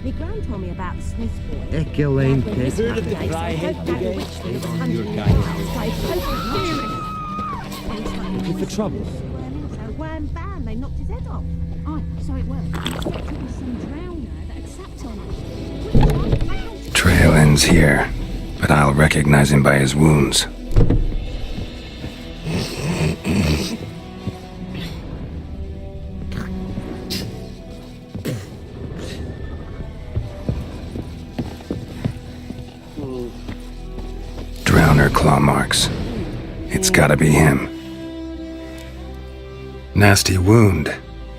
My gran told me about the Smith's boy. Echoing Heard pit. of the dry-head brigade? Looking for trouble? So wham bam, they knocked his head off. Aye, so it was. It was some drowner that had sapped on us. Trail ends here, but I'll recognize him by his wounds. Drowner claw marks. It's gotta be him. Nasty wound.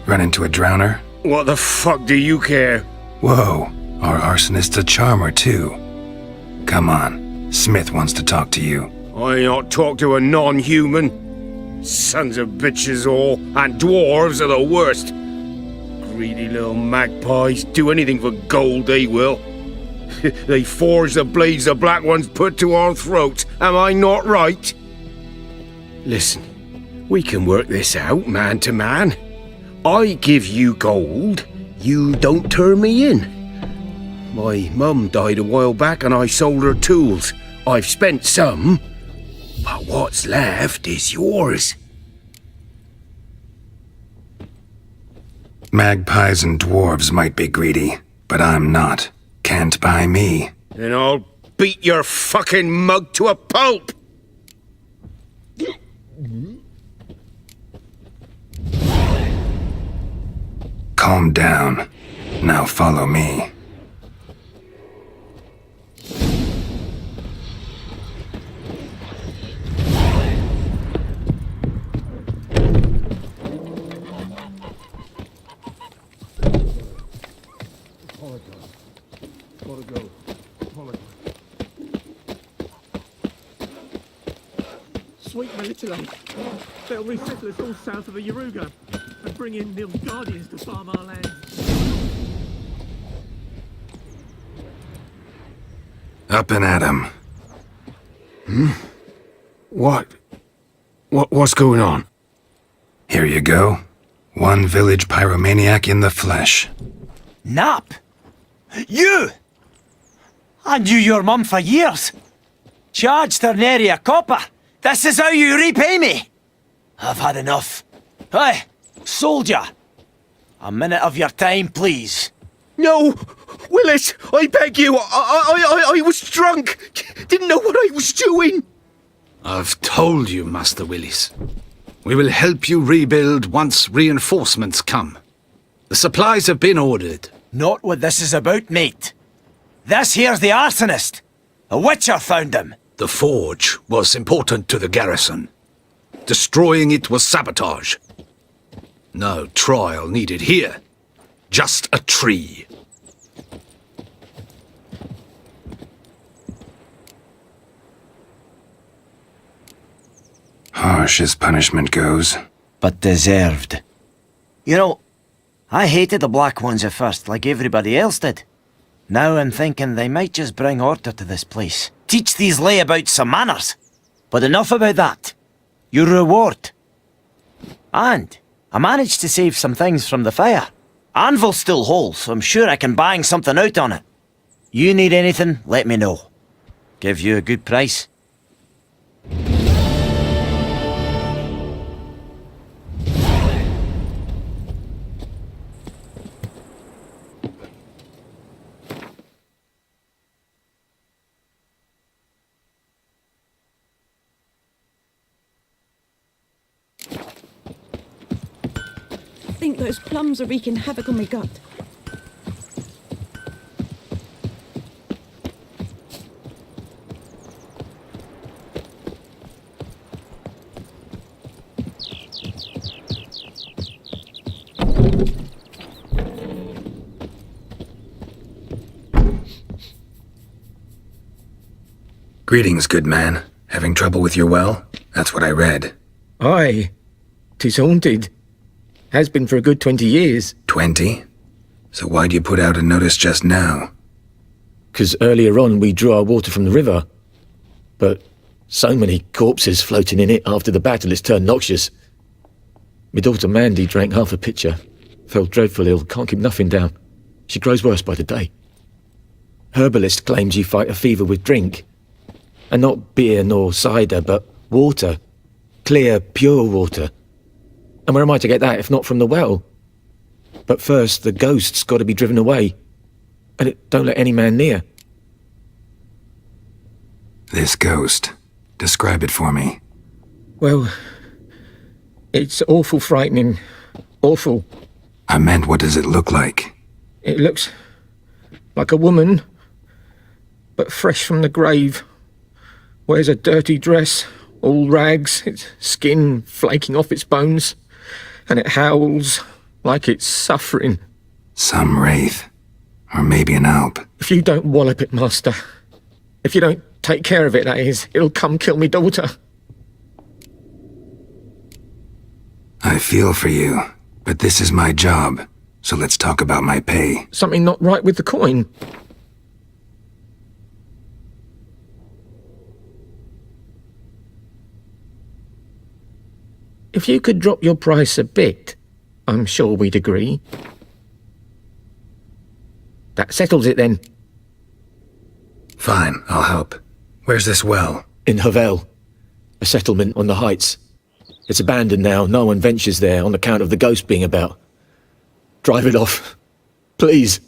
Run into a drowner? What the fuck do you care? Whoa, our arsonist's a charmer too. Come on, Smith wants to talk to you. I not talk to a non-human. Sons of bitches all, and dwarves are the worst. Greedy little magpies, do anything for gold they will. They forge the blades the Black Ones put to our throats, am I not right? Listen, we can work this out man to man. I give you gold, you don't turn me in. My mum died a while back and I sold her tools. I've spent some, but what's left is yours. Magpies and dwarves might be greedy, but I'm not. Can't buy me. Then I'll beat your fucking mug to a pulp! Calm down. Now follow me. Sweet manipulate. They'll resettle us all south of the Yaruga and bring in Nilfgaardians to farm our land. Up and at 'em. What's going on? Here you go. One village pyromaniac in the flesh. Nap? You! I knew your mum for years. Charged her nary a copper. This is how you repay me. I've had enough. Hey, soldier. A minute of your time, please. No! Willis, I beg you, I was drunk. Didn't know what I was doing. I've told you, Master Willis. We will help you rebuild once reinforcements come. The supplies have been ordered. Not what this is about, mate. This here's the arsonist. A witcher found him. The forge was important to the garrison. Destroying it was sabotage. No trial needed here. Just a tree. Harsh as punishment goes. But deserved. You know, I hated the Black Ones at first, like everybody else did. Now I'm thinking they might just bring order to this place. Teach these layabouts some manners. But enough about that. Your reward. And I managed to save some things from the fire. Anvil's still whole, so I'm sure I can bang something out on it. You need anything, let me know. Give you a good price. I think those plums are wreaking havoc on my gut. Greetings, good man. Having trouble with your well? That's what I read. Aye. 'Tis haunted. Has been for a good 20 years. 20? So why'd you put out a notice just now? 'Cause earlier on we drew our water from the river. But so many corpses floating in it after the battle it's turned noxious. My daughter Mandy drank half a pitcher. Fell dreadful ill, can't keep nothing down. She grows worse by the day. Herbalist claims you fight a fever with drink. And not beer nor cider, but water. Clear, pure water. And where am I to get that if not from the well? But first, the ghost's got to be driven away. And it don't let any man near. This ghost. Describe it for me. Well, it's awful frightening. Awful. I meant, what does it look like? It looks like a woman, but fresh from the grave. Wears a dirty dress, all rags, its skin flaking off its bones, and it howls like it's suffering. Some wraith. Or maybe an alp. If you don't wallop it, Master, if you don't Take care of it, that is. It'll come kill me daughter. I feel for you, but this is my job, so let's talk about my pay. Something not right with the coin. If you could drop your price a bit, I'm sure we'd agree. That settles it then. Fine, I'll help. Where's this well? In Havel, a settlement on the heights. It's abandoned now. No one ventures there on account of the ghost being about. Drive it off. Please.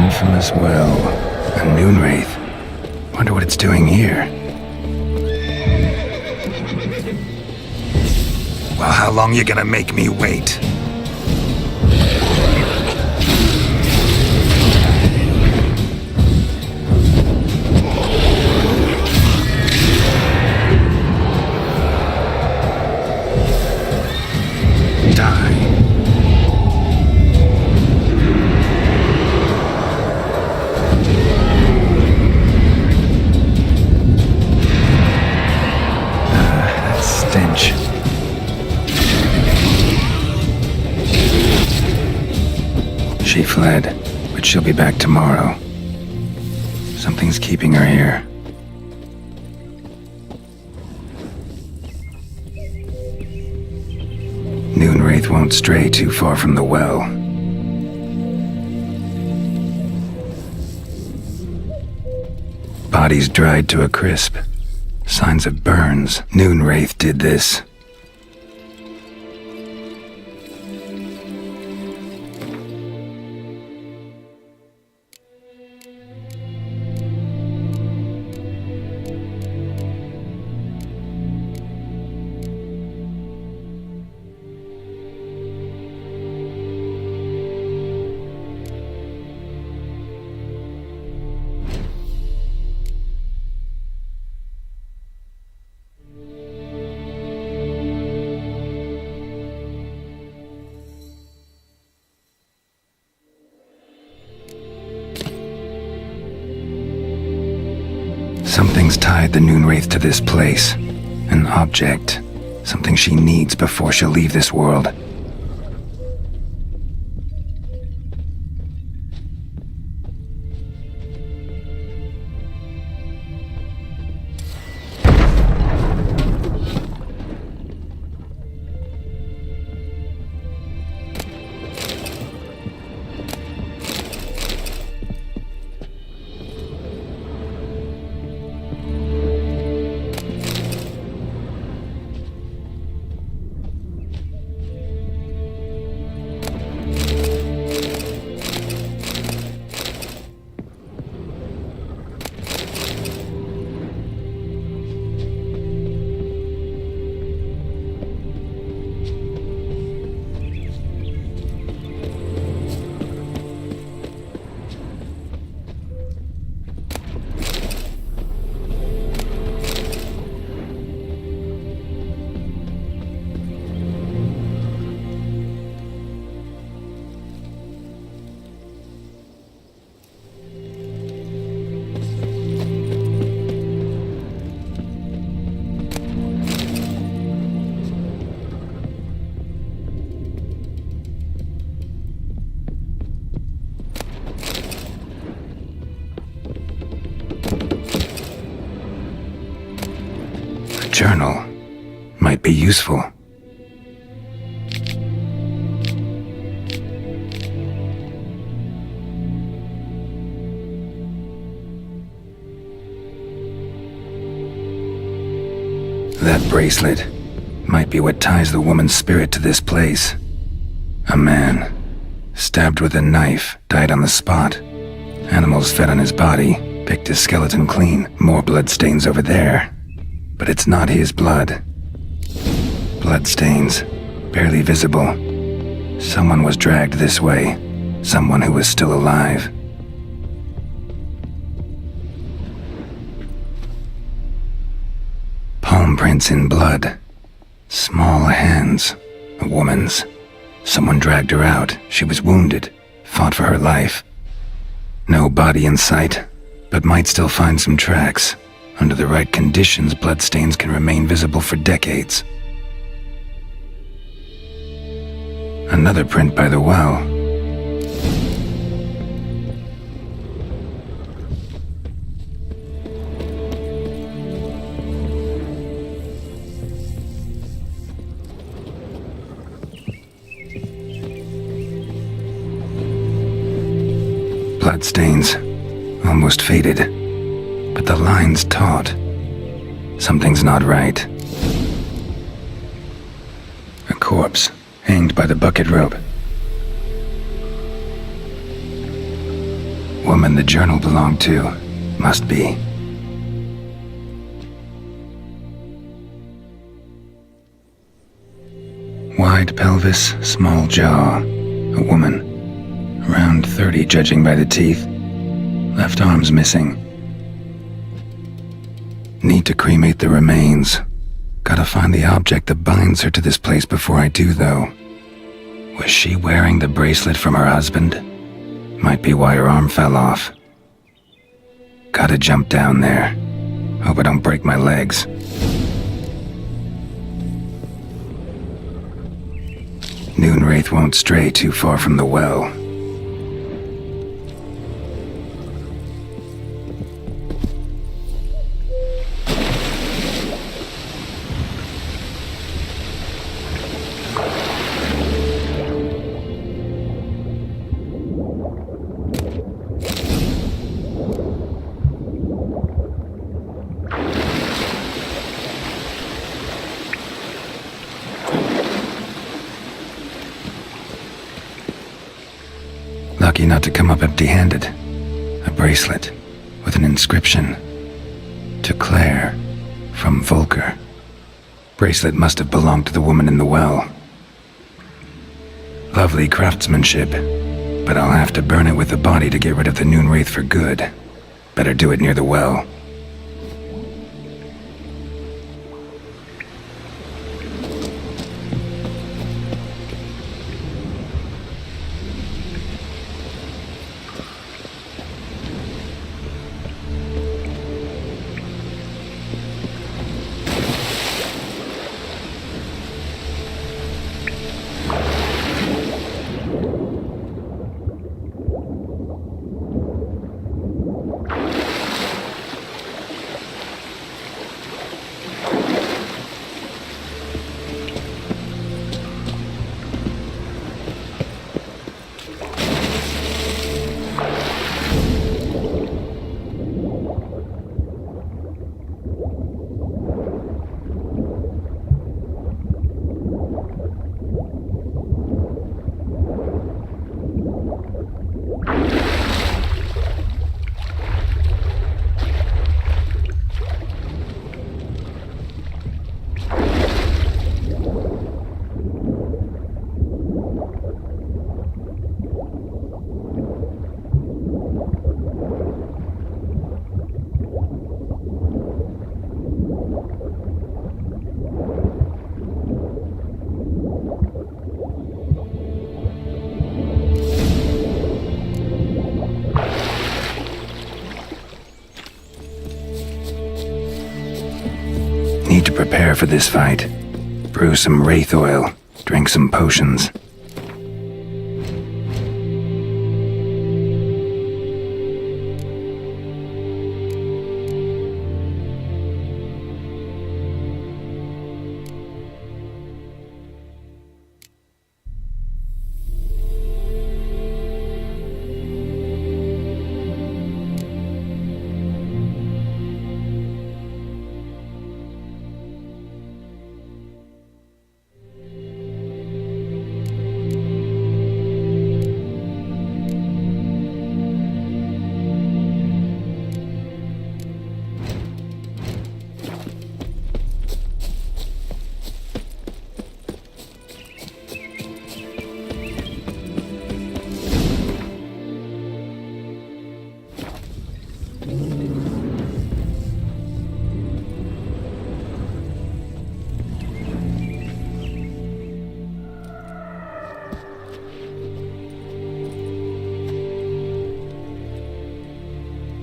Infamous well. A Noonwraith. Wonder what it's doing here. Well, how long you gonna make me wait? She fled, but she'll be back tomorrow. Something's keeping her here. Noonwraith won't stray too far from the well. Body's dried to a crisp. Signs of burns. Noonwraith did this. Something's tied the Noonwraith to this place. An object. Something she needs before she'll leave this world. Journal might be useful. That bracelet might be what ties the woman's spirit to this place. A man, stabbed with a knife, died on the spot. Animals fed on his body, picked his skeleton clean. More bloodstains over there. But it's not his blood. Bloodstains, barely visible. Someone was dragged this way. Someone who was still alive. Palm prints in blood. Small hands. A woman's. Someone dragged her out. She was wounded. Fought for her life. No body in sight, but might still find some tracks. Under the right conditions, bloodstains can remain visible for decades. Another print by the well. Bloodstains, almost faded, but the line's taut. Something's not right. A corpse, hanged by the bucket rope. Woman the journal belonged to, must be. Wide pelvis, small jaw. A woman. Around 30, judging by the teeth. Left arm's missing. Need to cremate the remains. Gotta find the object that binds her to this place before I do, though. Was she wearing the bracelet from her husband? Might be why her arm fell off. Gotta jump down there. Hope I don't break my legs. Noon Wraith won't stray too far from the well. Lucky not to come up empty-handed. A bracelet with an inscription. To Claire, from Volker. Bracelet must have belonged to the woman in the well. Lovely craftsmanship, but I'll have to burn it with the body to get rid of the Noon Wraith for good. Better do it near the well. Need to prepare for this fight. Brew some wraith oil, drink some potions.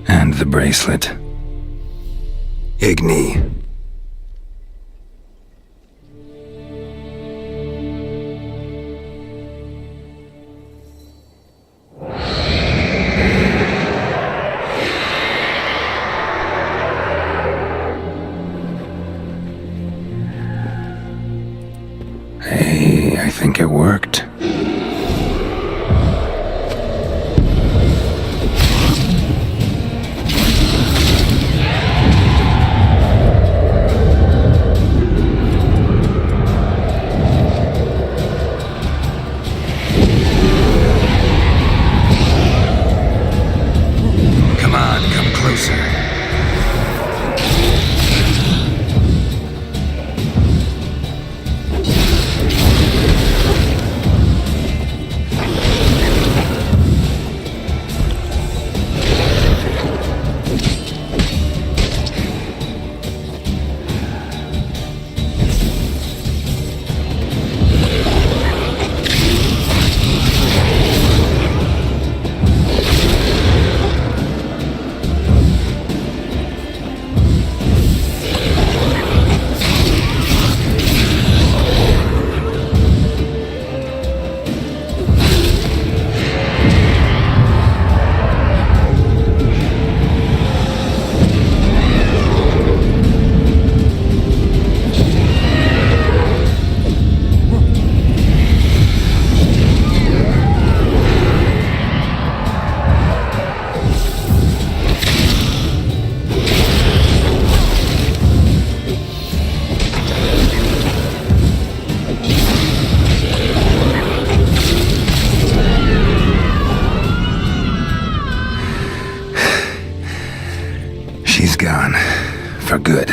And the bracelet. Igni. Hey, I think it worked. Come on, come closer. She's gone. For good.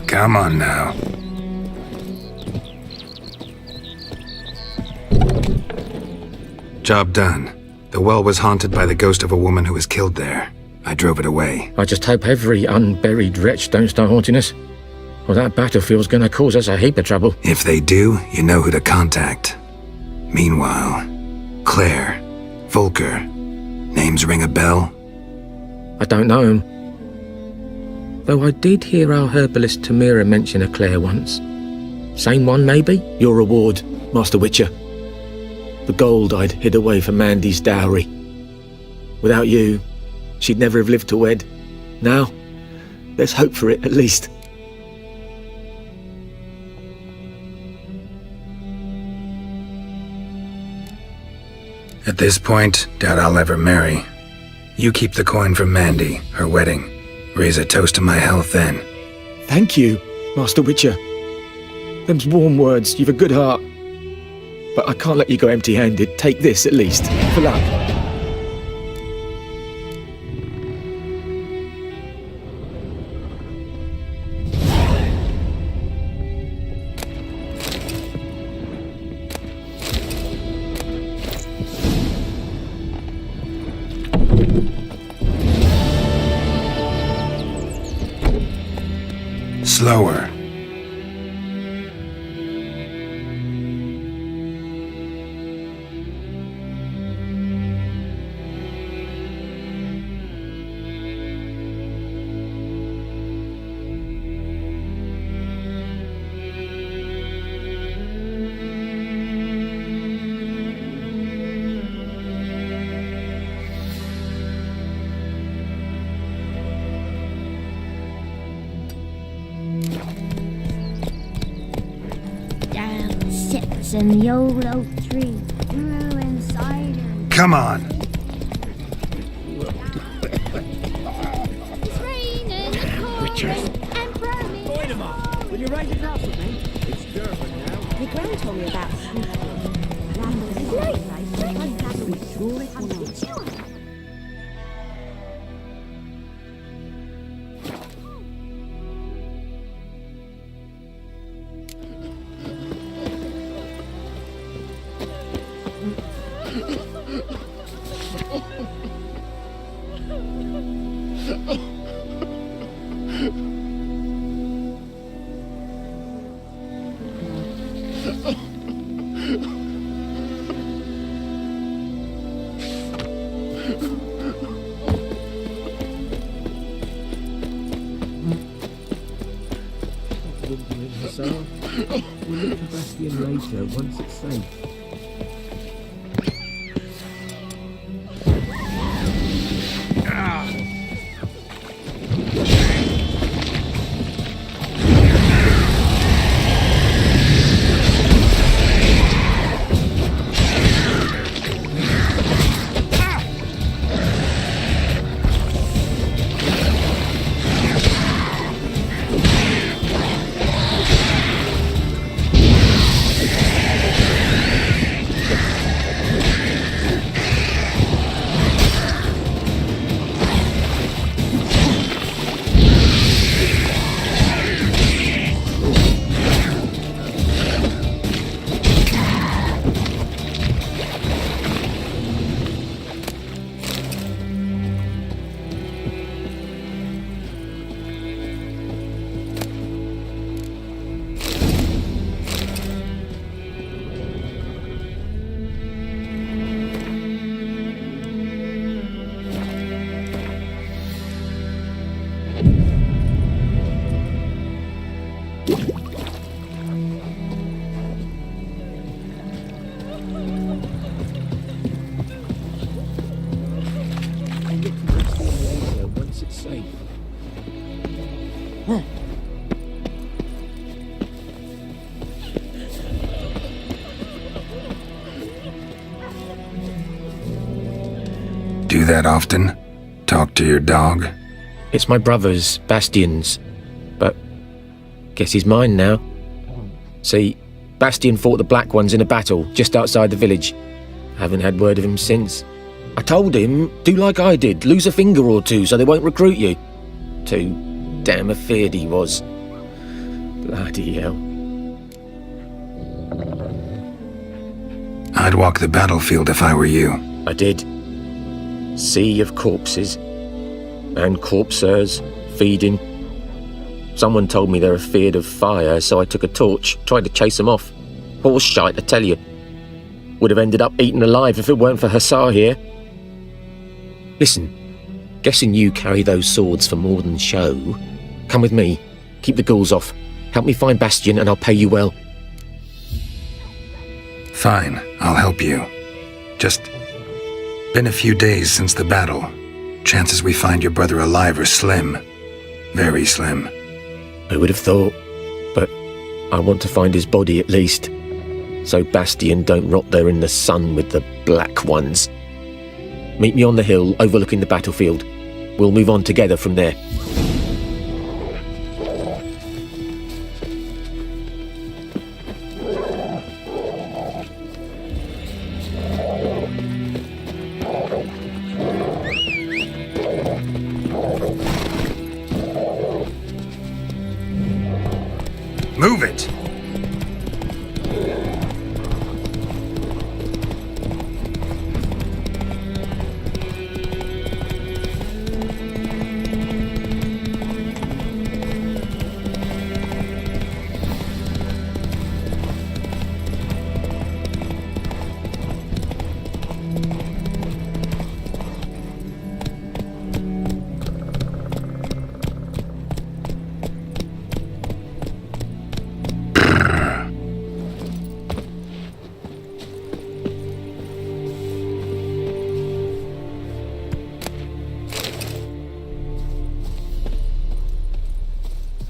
Come on now. Job done. The well was haunted by the ghost of a woman who was killed there. I drove it away. I just hope every unburied wretch don't start haunting us. Well, that battlefield's gonna cause us a heap of trouble. If they do, you know who to contact. Meanwhile, Claire, Volker, names ring a bell? I don't know him. Though I did hear our herbalist Tamira mention a Claire once. Same one, maybe? Your reward, Master Witcher. The gold I'd hid away for Mandy's dowry. Without you, she'd never have lived to wed. Now, let's hope for it, at least. At this point, doubt I'll ever marry. You keep the coin from Mandy, her wedding. Raise a toast to my health then. Thank you, Master Witcher. Them's warm words, you've a good heart. But I can't let you go empty-handed. Take this, at least, for luck. Slower. in the old oak tree grew inside her. Come on. It's raining, it's pouring, and burning. Wait will you raise a glass with me? It's German now. Your gran told me about We'll look for Bastion later, once it's safe. Do that often? Talk to your dog? It's my brother's, Bastion's. But guess he's mine now. See, Bastion fought the Black Ones in a battle just outside the village. Haven't had word of him since. I told him, do like I did, lose a finger or two so they won't recruit you. Too damn afeard he was. Bloody hell. I'd walk the battlefield if I were you. I did. Sea of corpses. And corpsers, feeding. Someone told me they're afeard of fire, so I took a torch, tried to chase them off. Horse shite, I tell you. Would have ended up eaten alive if it weren't for Hussar here. Listen, guessing you carry those swords for more than show. Come with me, keep the ghouls off. Help me find Bastion and I'll pay you well. Fine, I'll help you. Just been a few days since the battle. Chances we find your brother alive are slim. Very slim. I would have thought, but I want to find his body at least. So Bastion don't rot there in the sun with the Black Ones. Meet me on the hill overlooking the battlefield. We'll move on together from there. Move it!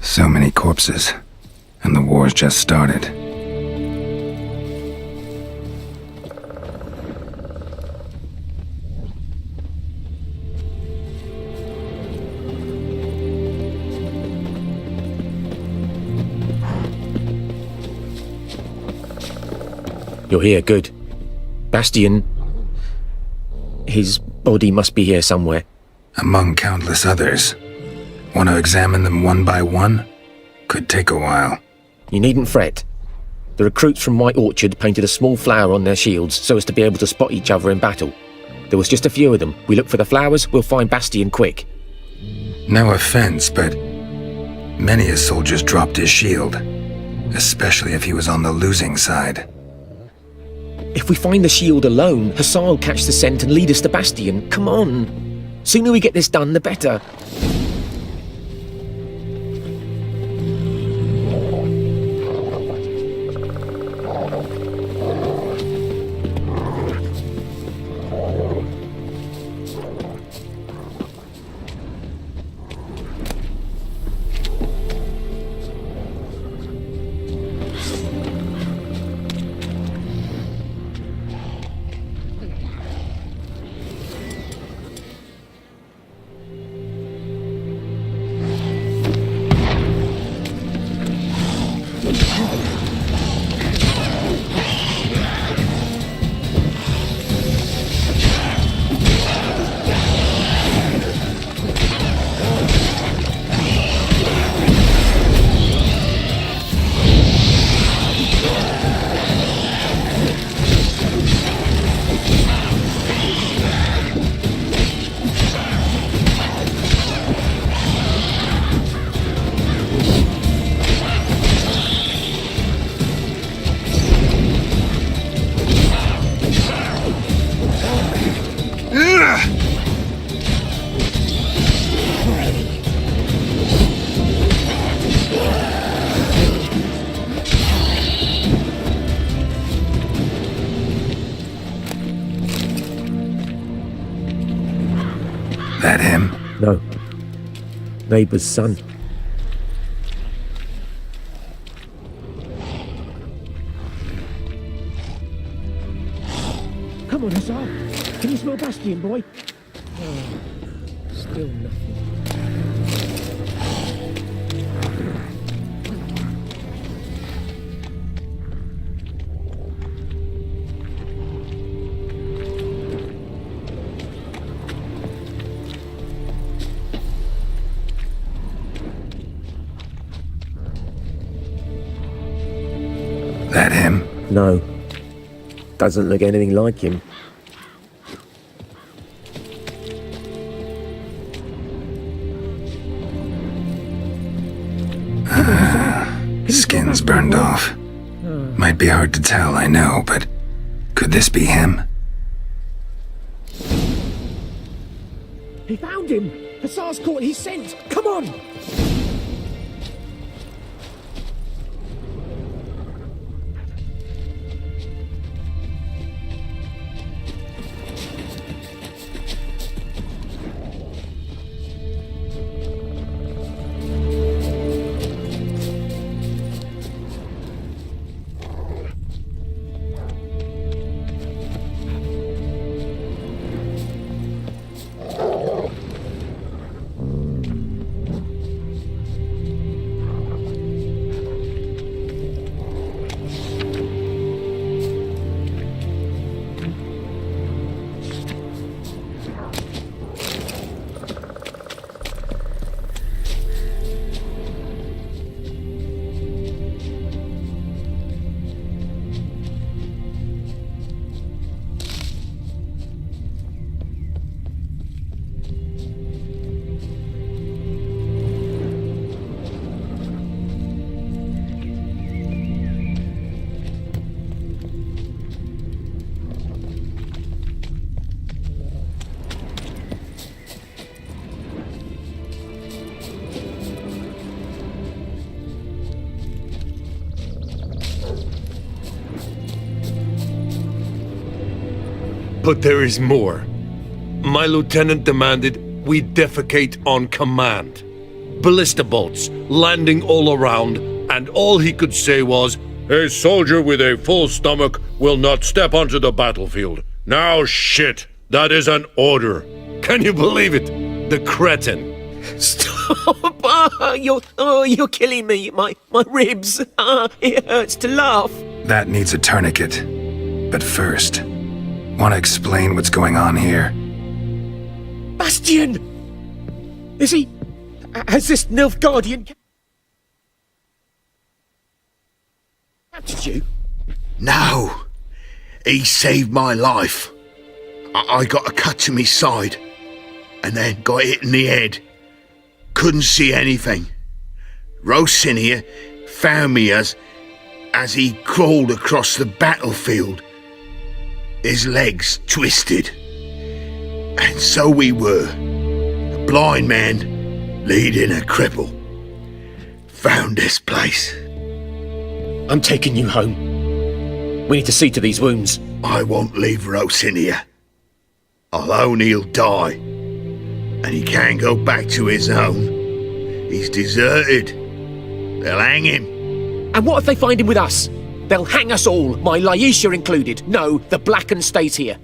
So many corpses, and the war's just started. You're here, good. Bastion... His body must be here somewhere. Among countless others. Want to examine them one by one? Could take a while. You needn't fret. The recruits from White Orchard painted a small flower on their shields so as to be able to spot each other in battle. There was just a few of them. We look for the flowers, we'll find Bastion quick. No offense, but many a soldier's dropped his shield. Especially if he was on the losing side. If we find the shield alone, Hussar will catch the scent and lead us to Bastion. Come on. Sooner we get this done, the better. That him? No. Neighbour's son. Come on, Hussar. Can you smell Bastion, boy? Still nothing. That him? No. Doesn't look anything like him. Skin's burned off. Might be hard to tell, I know, but could this be him? He found him! Hussar's caught his scent! Come on! But there is more. My lieutenant demanded we defecate on command. Ballista bolts landing all around, and all he could say was, "A soldier with a full stomach will not step onto the battlefield." Now shit, that is an order. Can you believe it? The cretin. Stop! You're killing me. My ribs. It hurts to laugh. That needs a tourniquet. but first, want to explain what's going on here? Bastion! Is he... Has this Nilfgaardian captured you? No. He saved my life. I got a cut to me side, and then got hit in the head. Couldn't see anything. Rosin here found me as he crawled across the battlefield. His legs twisted. And so we were. A blind man leading a cripple. Found this place. I'm taking you home. We need to see to these wounds. I won't leave Rosin here. Alone he'll die. And he can't go back to his own. He's deserted. They'll hang him. And what if they find him with us? They'll hang us all, my Laisha included. No, the Blacken stays here.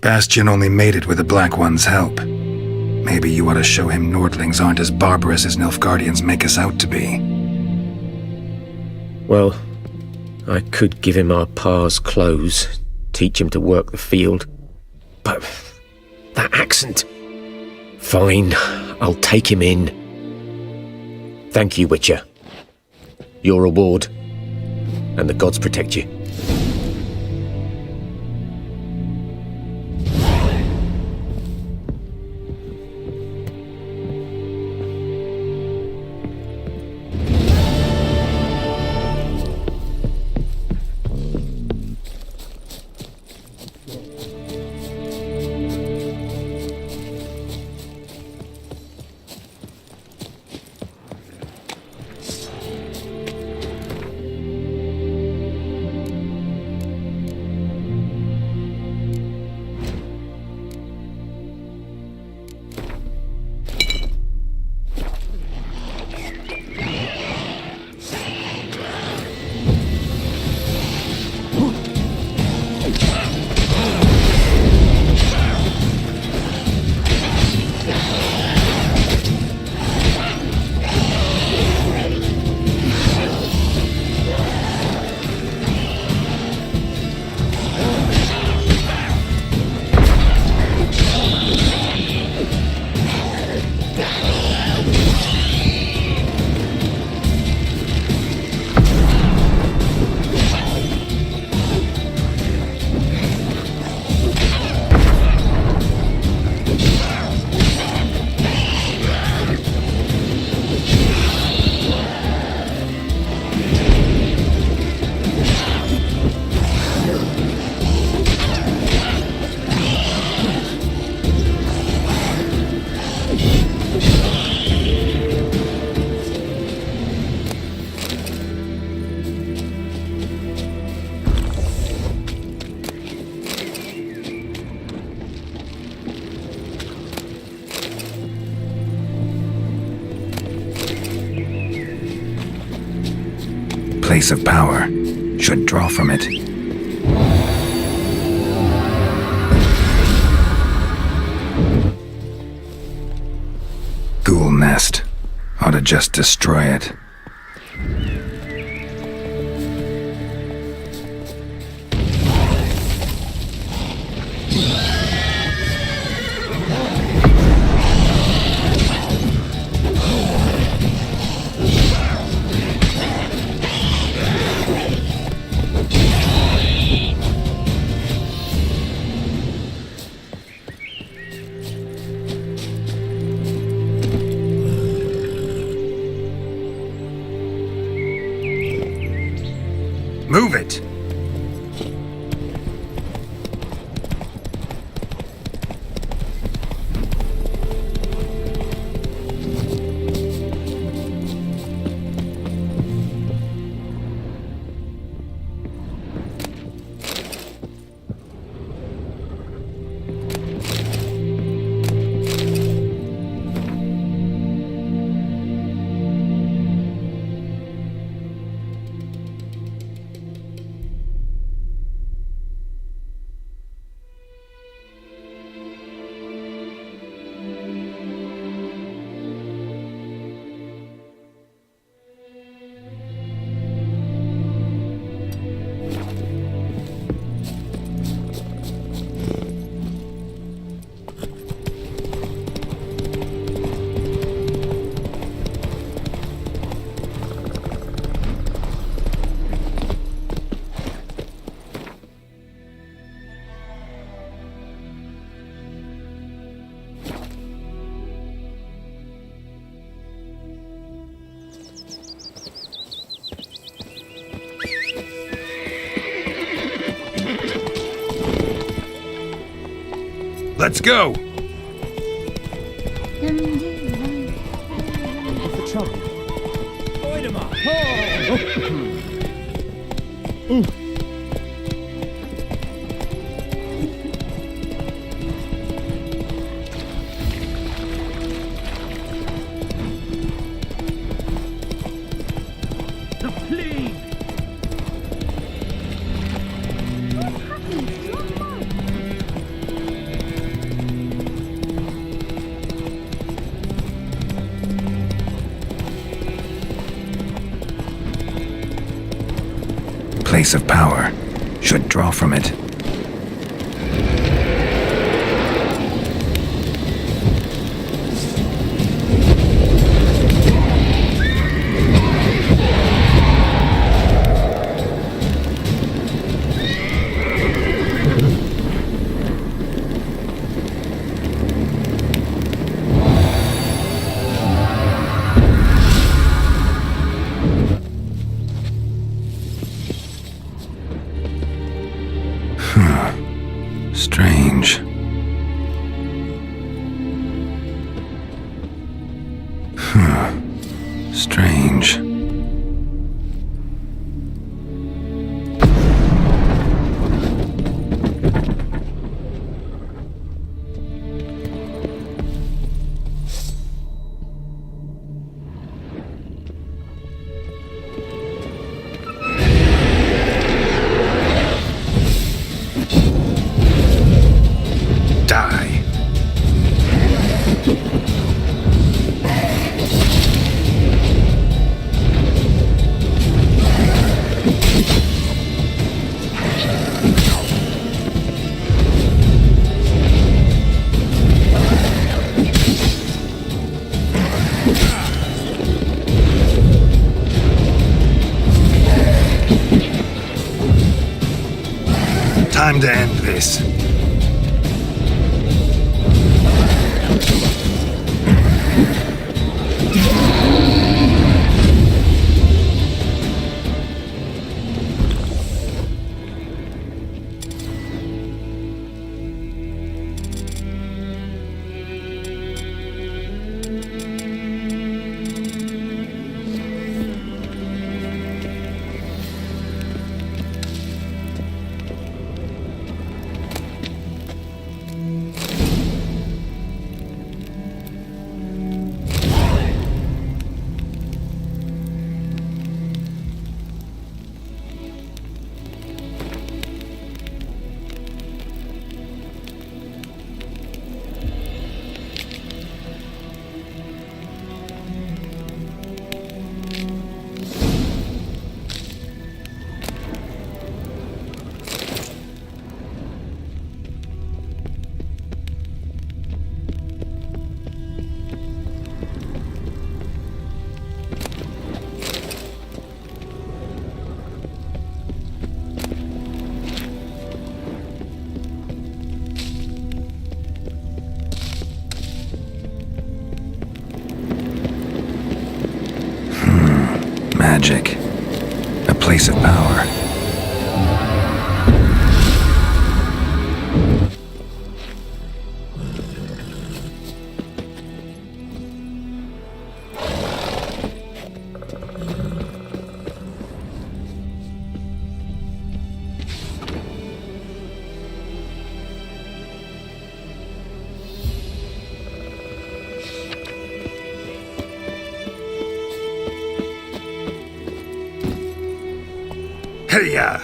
Bastion only made it with the Black One's help. Maybe you ought to show him Nordlings aren't as barbarous as Nilfgaardians make us out to be. Well, I could give him our pa's clothes, teach him to work the field. But that accent... Fine, I'll take him in. Thank you, Witcher. Your reward. And the gods protect you. Place of power. Should draw from it. Ghoul nest. Ought to just destroy it. Move it! Let's go! What's the trouble? Void 'em up. The plague! What happened? Drop off. Place of power. Should draw from it. Strange. Strange. Die. Time to end this. Magic. A place of power. Hey-ya!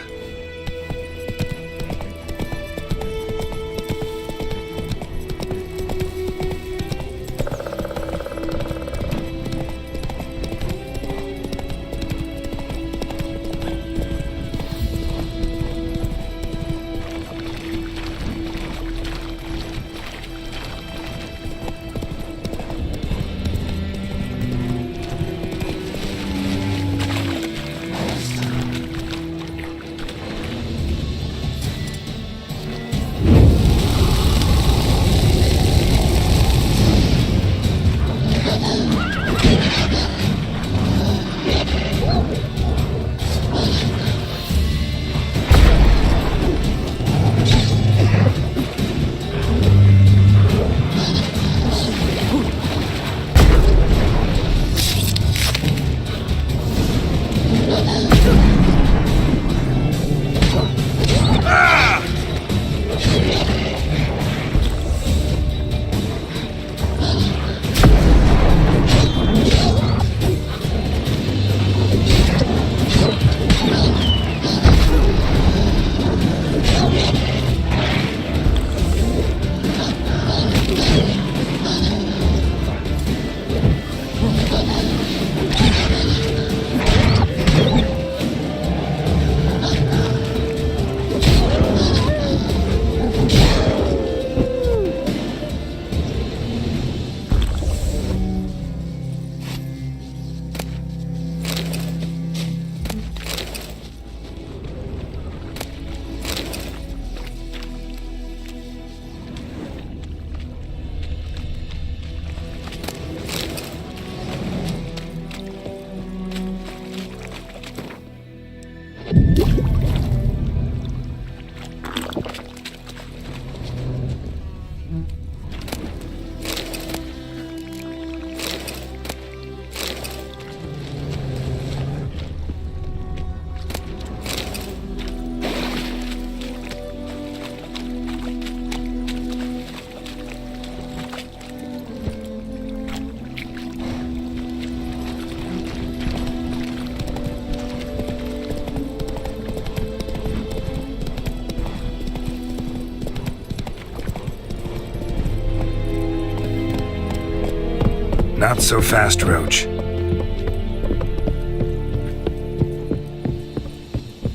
Not so fast, Roach.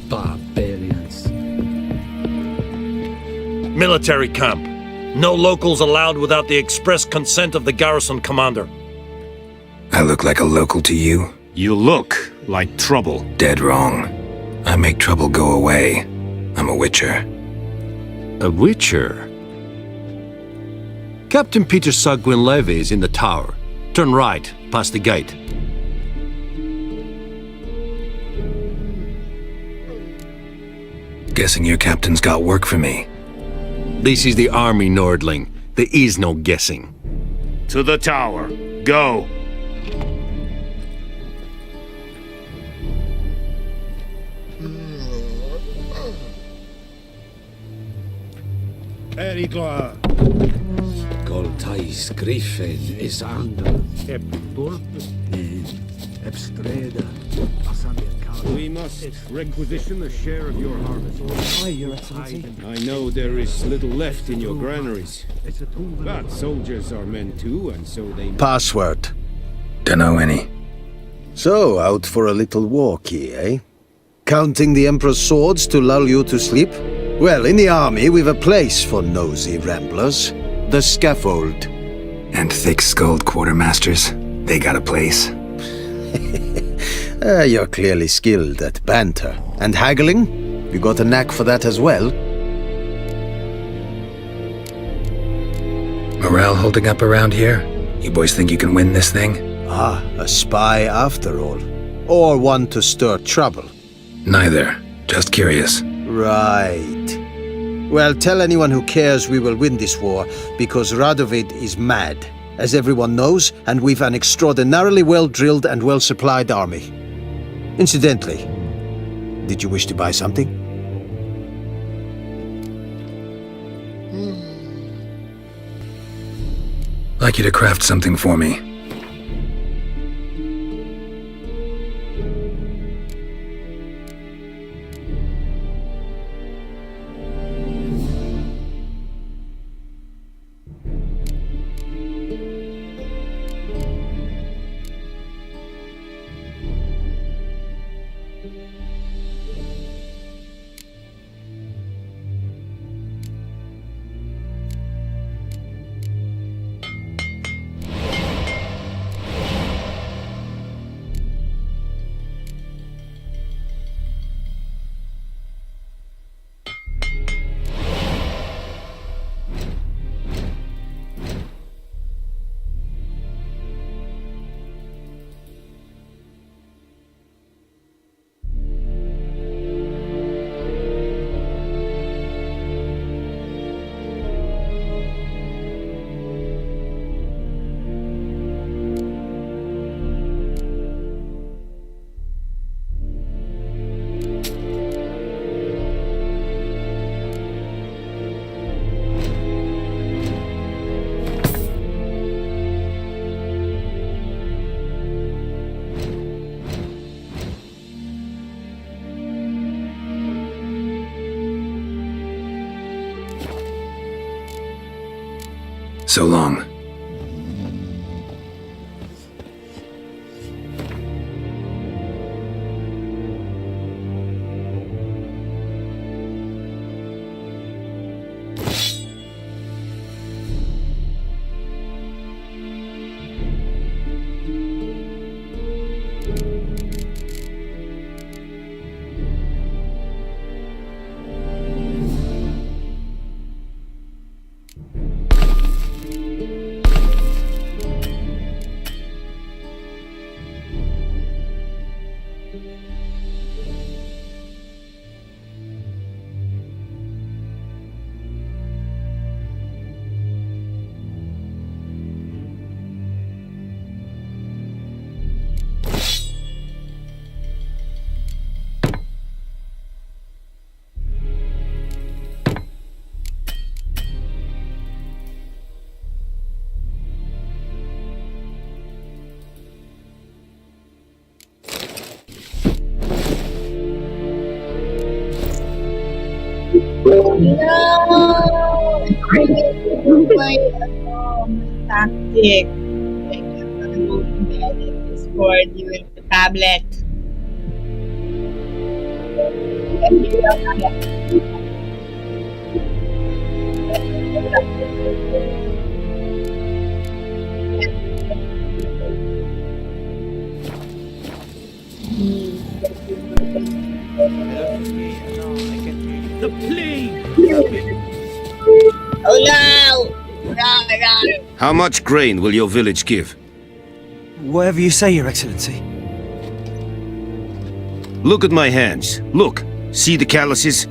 Barbarians. Military camp. No locals allowed without the express consent of the garrison commander. I look like a local to you? You look like trouble. Dead wrong. I make trouble go away. I'm a witcher. A witcher? Captain Peter Sagwin Levy is in the tower. Turn right, past the gate. Guessing your captain's got work for me. This is the army, Nordling. There is no guessing. To the tower. Go! Erigla. Goltais Griffin is under Ebstreda. We must requisition a share of your harvest. Aye, Your Excellency. I know there is little left in your granaries. But soldiers are men too, and so they... Password. Dunno any. So, out for a little walkie, eh? Counting the Emperor's swords to lull you to sleep? Well, in the army, we've a place for nosy ramblers. The scaffold. And thick-skulled quartermasters. They got a place. You're clearly skilled at banter. And haggling? You got a knack for that as well? Morale holding up around here? You boys think you can win this thing? Ah, a spy after all. Or one to stir trouble. Neither. Just curious. Right. Well, tell anyone who cares we will win this war, because Radovid is mad, as everyone knows, and we've an extraordinarily well-drilled and well-supplied army. Incidentally, did you wish to buy something? Like you to craft something for me. So long. No! Tactic. Discord using the tablet. The plague! Oh no! No. How much grain will your village give? Whatever you say, Your Excellency. Look at my hands. Look. See the calluses?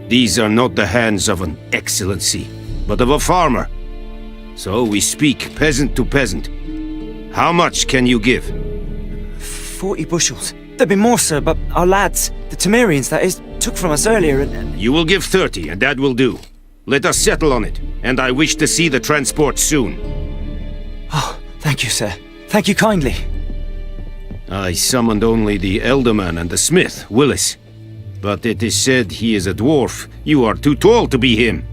These are not the hands of an excellency, but of a farmer. So we speak peasant to peasant. How much can you give? 40 bushels. There'd be more, sir, but our lads, the Temerians, that is, took from us earlier and... You will give 30, and that will do. Let us settle on it, and I wish to see the transport soon. Oh, thank you, sir. Thank you kindly. I summoned only the Elderman and the smith, Willis. But it is said he is a dwarf. You are too tall to be him.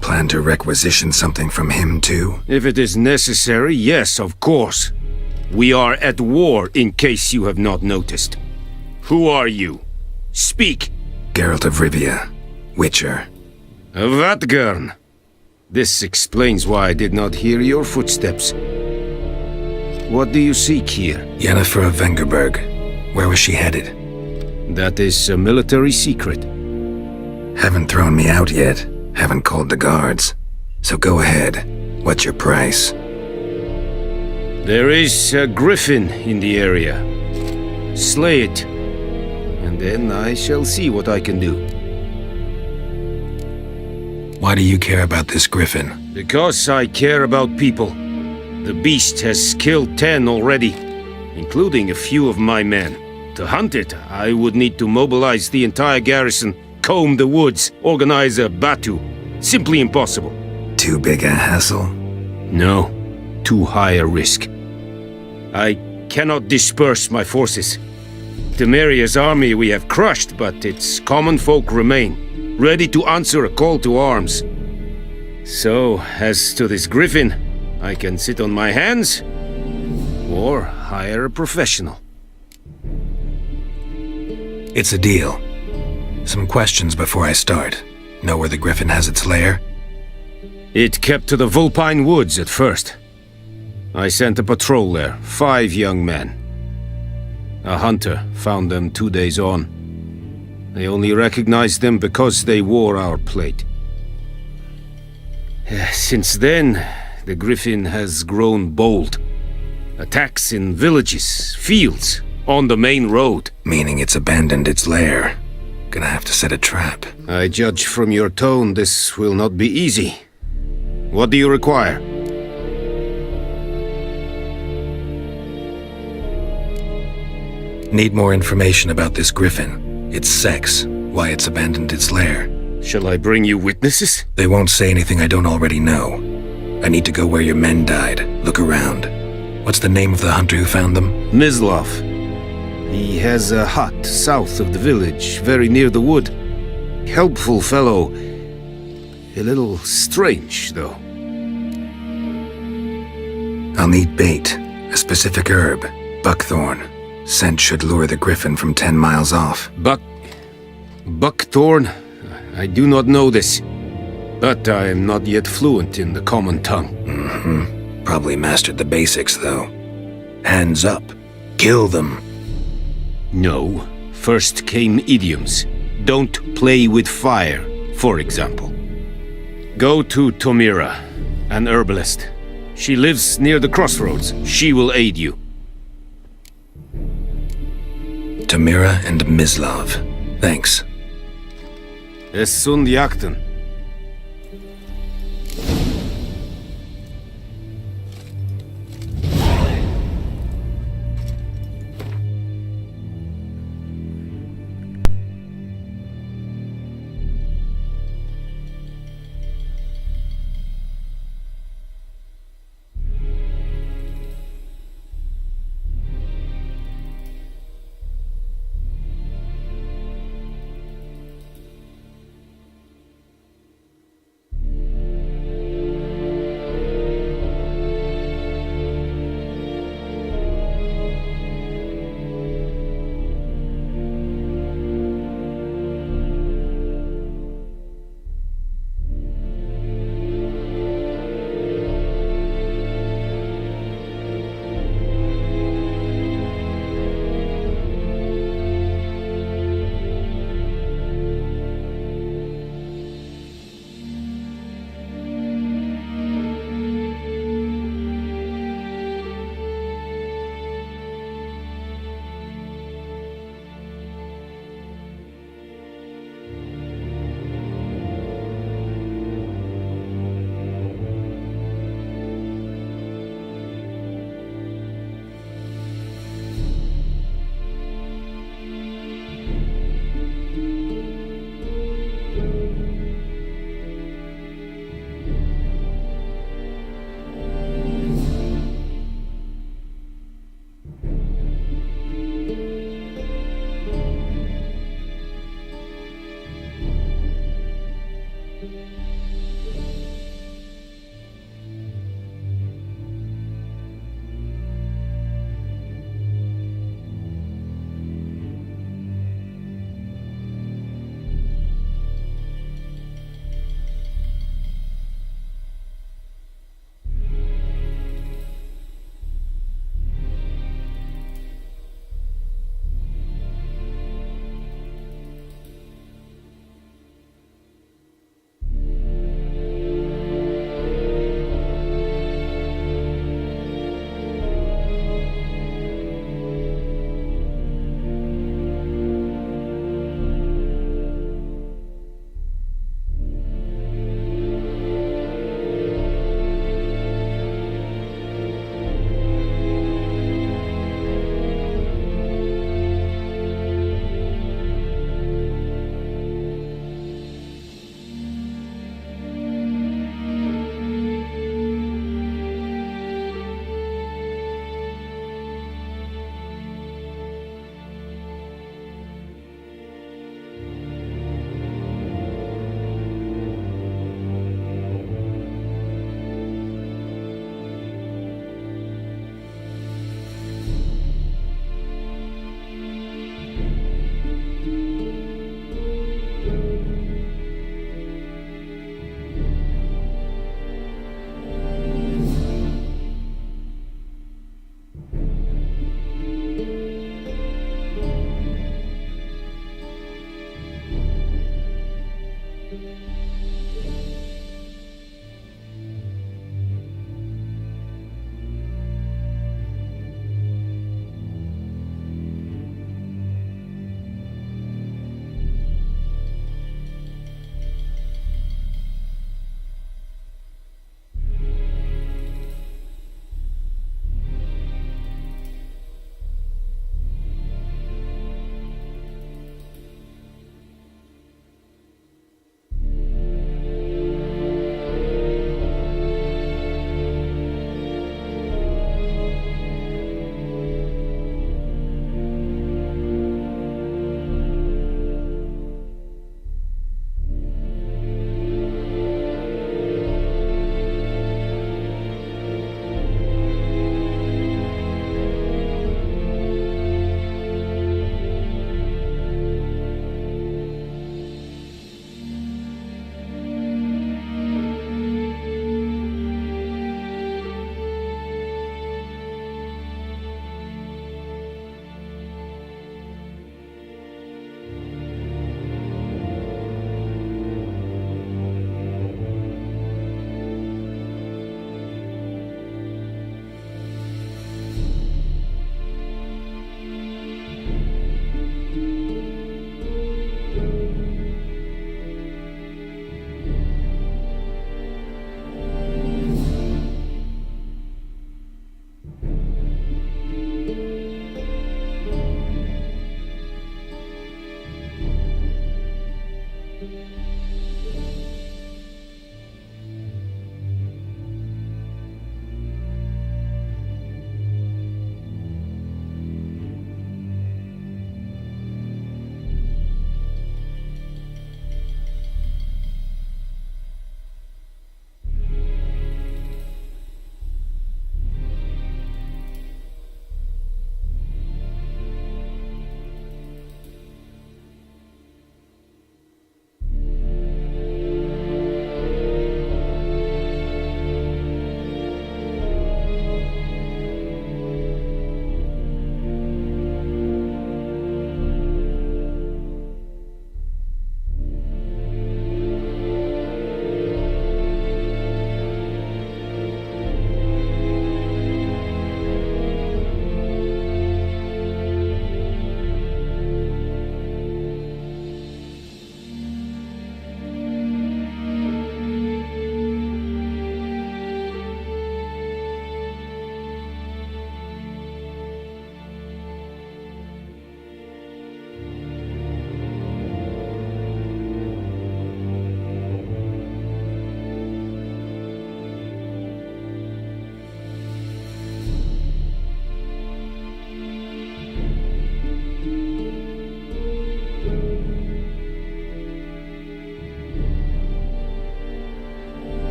Plan to requisition something from him, too? If it is necessary, yes, of course. We are at war, in case you have not noticed. Who are you? Speak! Geralt of Rivia, Witcher. Vatgern. This explains why I did not hear your footsteps. What do you seek here? Yennefer of Vengerberg. Where was she headed? That is a military secret. Haven't thrown me out yet. Haven't called the guards. So go ahead. What's your price? There is a griffin in the area. Slay it. And then I shall see what I can do. Why do you care about this griffin? Because I care about people. The beast has killed 10 already, including a few of my men. To hunt it, I would need to mobilize the entire garrison, comb the woods, organize a batu. Simply impossible. Too big a hassle? No, too high a risk. I cannot disperse my forces. Temeria's army we have crushed, but its common folk remain, ready to answer a call to arms. So, as to this griffin, I can sit on my hands, or hire a professional. It's a deal. Some questions before I start. Know where the griffin has its lair? It kept to the Vulpine Woods at first. I sent a patrol there, 5 young men. A hunter found them 2 days on. I only recognized them because they wore our plate. Since then, the griffin has grown bold. Attacks in villages, fields, on the main road. Meaning it's abandoned its lair. Gonna have to set a trap. I judge from your tone this will not be easy. What do you require? Need more information about this griffin. Its sex, why it's abandoned its lair. Shall I bring you witnesses? They won't say anything I don't already know. I need to go where your men died. Look around. What's the name of the hunter who found them? Mislav. He has a hut south of the village, very near the wood. Helpful fellow. A little strange, though. I'll need bait. A specific herb. Buckthorn. Scent should lure the griffin from 10 miles off. Buckthorn? I do not know this. But I am not yet fluent in the common tongue. Mm-hmm. Probably mastered the basics, though. Hands up. Kill them. No. First came idioms. Don't play with fire, for example. Go to Tomira, an herbalist. She lives near the crossroads. She will aid you. Tomira and Mislav. Thanks. Es sunt jakten.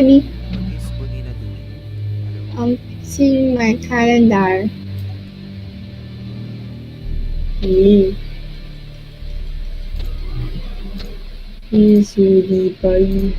Bunny? I'm seeing my calendar. Hey. Here's Rudy Bunny.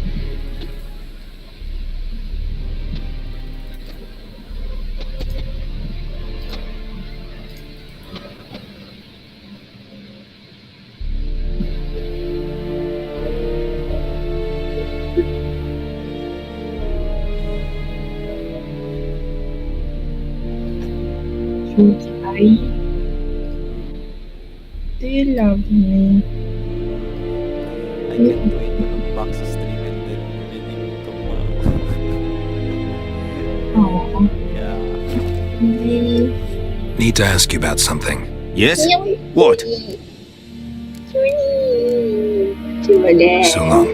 Hi. Do you love me? I can't wait to look back sa stream and then reading itong mga... Aww. Yeah. Need to ask you about something. Yes? What? So long.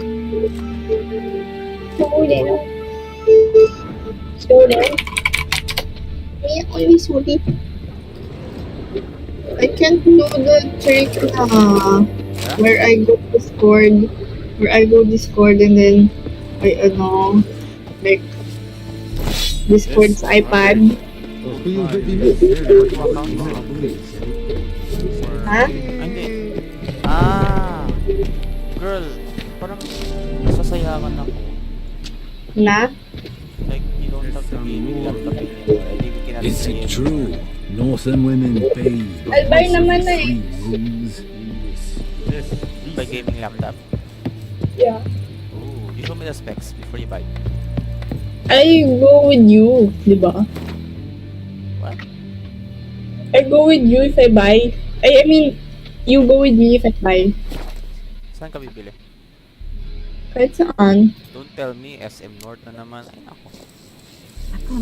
I can't do the trick na where I go Discord and then like Discord's iPad. Ha? Hindi. Girl, parang sasayangan ako. Na? Like, you don't have the gaming laptop anymore. I think you can Is it true? Northern women bathe Albay naman na eh. By gaming laptop? Yeah. Ooh, you show me the specs before you buy. I go with you, di ba? What? I go with you if I buy. I mean, you go with me if I buy. Saan ka bibili? Kahit saan. Don't tell me SM North na naman. Ay, ako.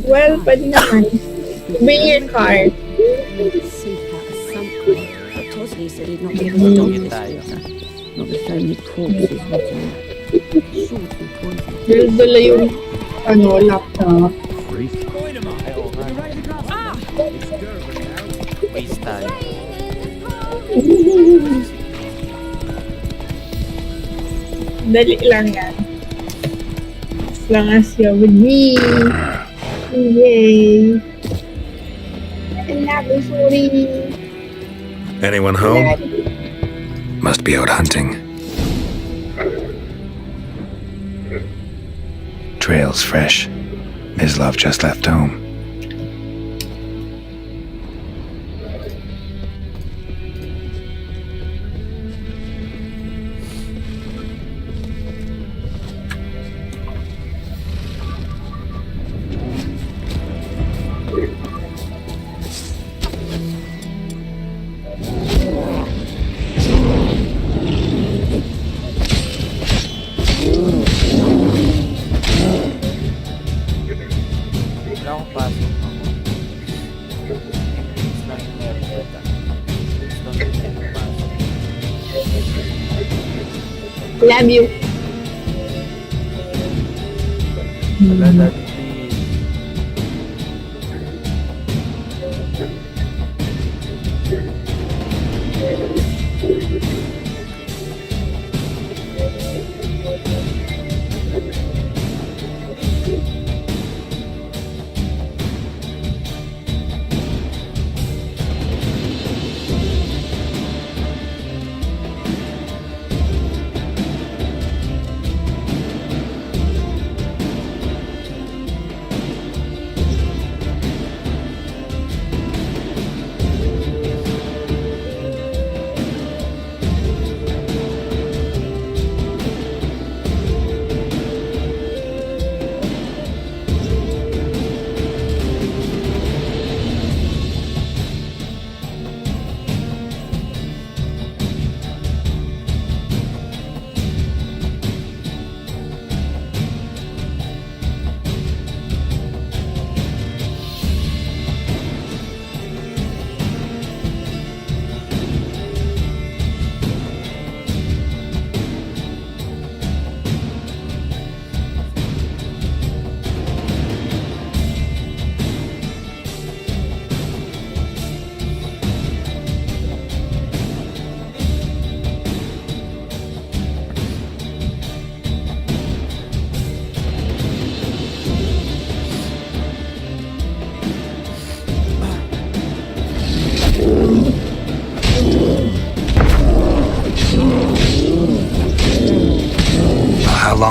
Well, pwede naman. Bring your car. Tosley said he'd not be able to stop this water. Not with so many corpses rotting out. Sure to be poisoned. Dala yung laptop. Ay, oo nga. Waste tayo. Dali lang yan. As long as you're with me. Yay. I love you, sorry. Anyone home? Must be out hunting. Trail's fresh. Mislav just left home. Love you.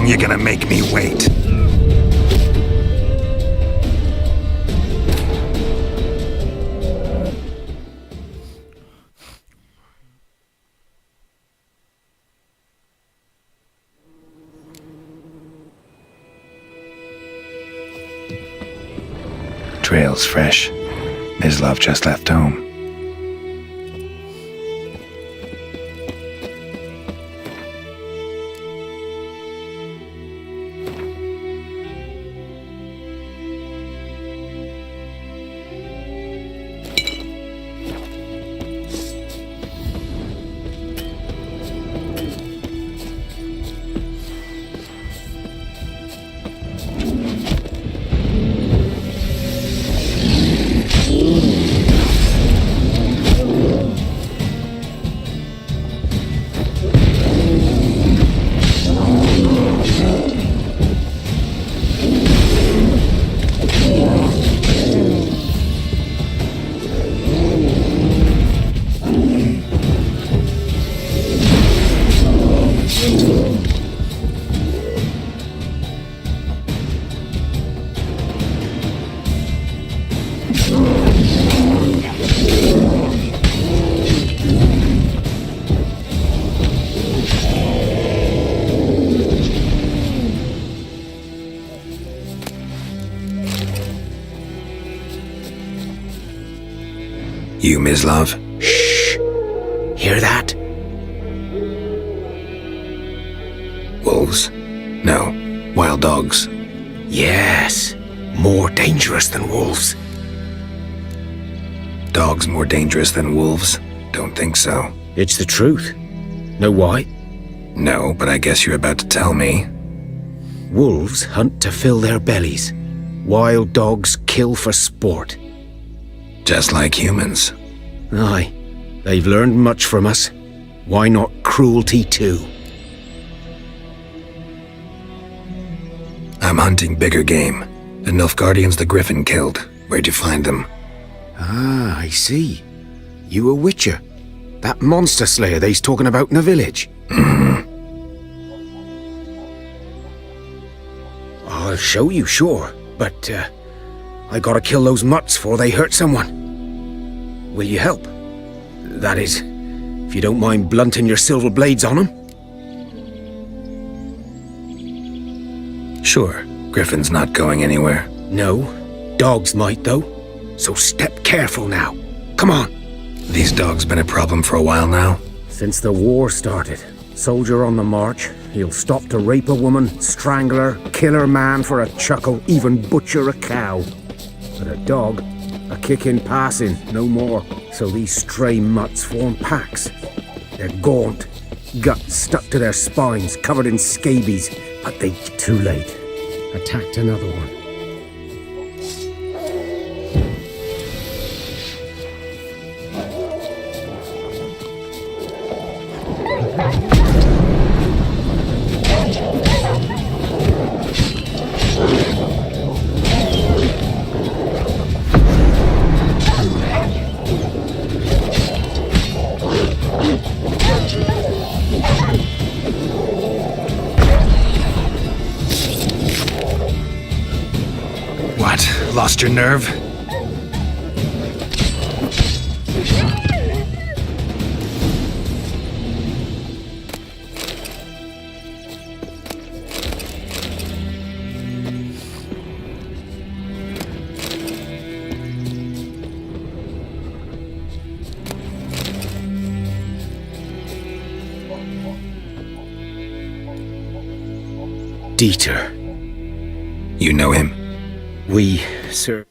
long you gonna make me wait? Trail's fresh. Mislav just left home. You, Mislav? Shh! Hear that? Wolves? No, wild dogs. Yes. More dangerous than wolves. Dogs more dangerous than wolves? Don't think so. It's the truth. Know why? No, but I guess you're about to tell me. Wolves hunt to fill their bellies. Wild dogs kill for sport. Just like humans. Aye. They've learned much from us. Why not cruelty too? I'm hunting bigger game. The Nilfgaardians the Griffin killed. Where'd you find them? Ah, I see. You a witcher. That monster slayer they's talking about in the village. I'll show you, sure. But, I gotta kill those mutts before they hurt someone. Will you help? That is, if you don't mind blunting your silver blades on them. Sure. Griffin's not going anywhere. No. Dogs might, though. So step careful now. Come on. These dogs been a problem for a while now? Since the war started. Soldier on the march. He'll stop to rape a woman, strangle her, kill her man for a chuckle, even butcher a cow. But a dog, a kick in passing, no more. So these stray mutts form packs. They're gaunt, guts stuck to their spines, covered in scabies. But they, too late, attacked another one. Lost your nerve? Dieter. You know him? We, sir.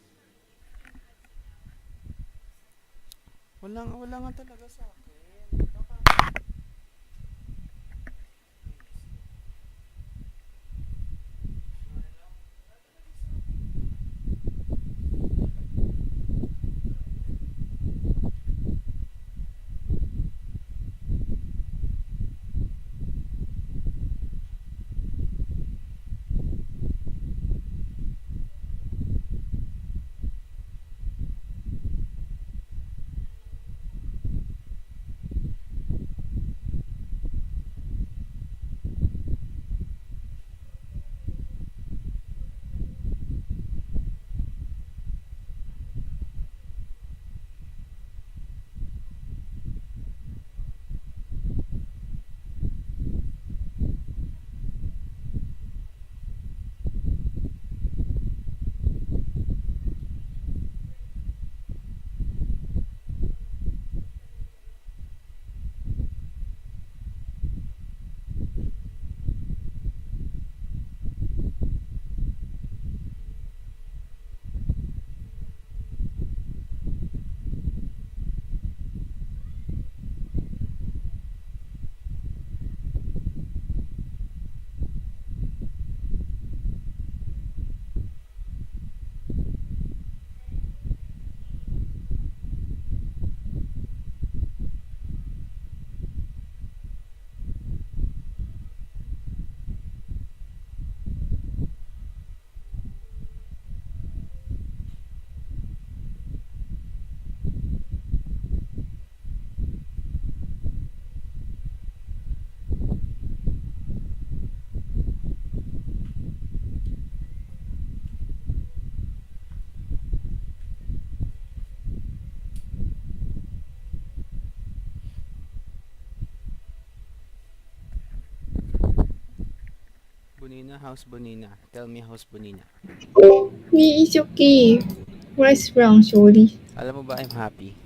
Bonina, how's Bonina? Tell me how's Bonina. Me is okay. What's wrong, Shorty? Alam mo ba, I'm happy.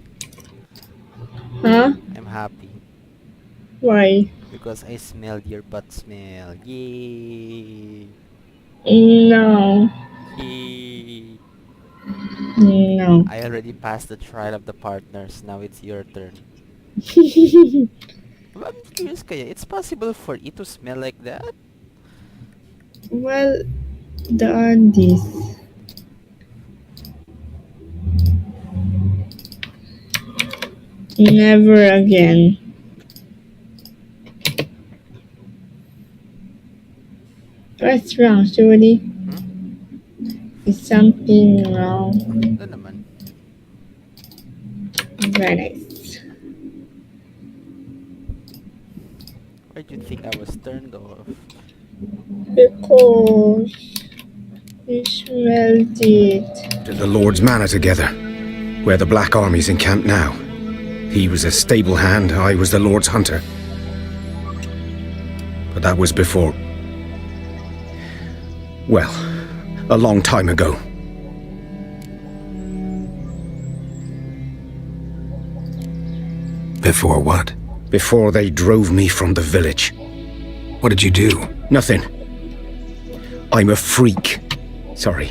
Huh? I'm happy. Why? Because I smelled your butt smell. Yay! No. Yay! No. I already passed the trial of the partners. Now it's your turn. I'm curious kaya, it's possible for it to smell like that? Well, done this. Never again. What's wrong, Shorty? Is something wrong? Ano naman? Very nice. Why do you think I was turned off? Because you smelled it. The Lord's manor together, where the Black Army's encamped now. He was a stable hand, I was the Lord's hunter. But that was before... well, a long time ago. Before what? Before they drove me from the village. What did you do? Nothing. I'm a freak. Sorry.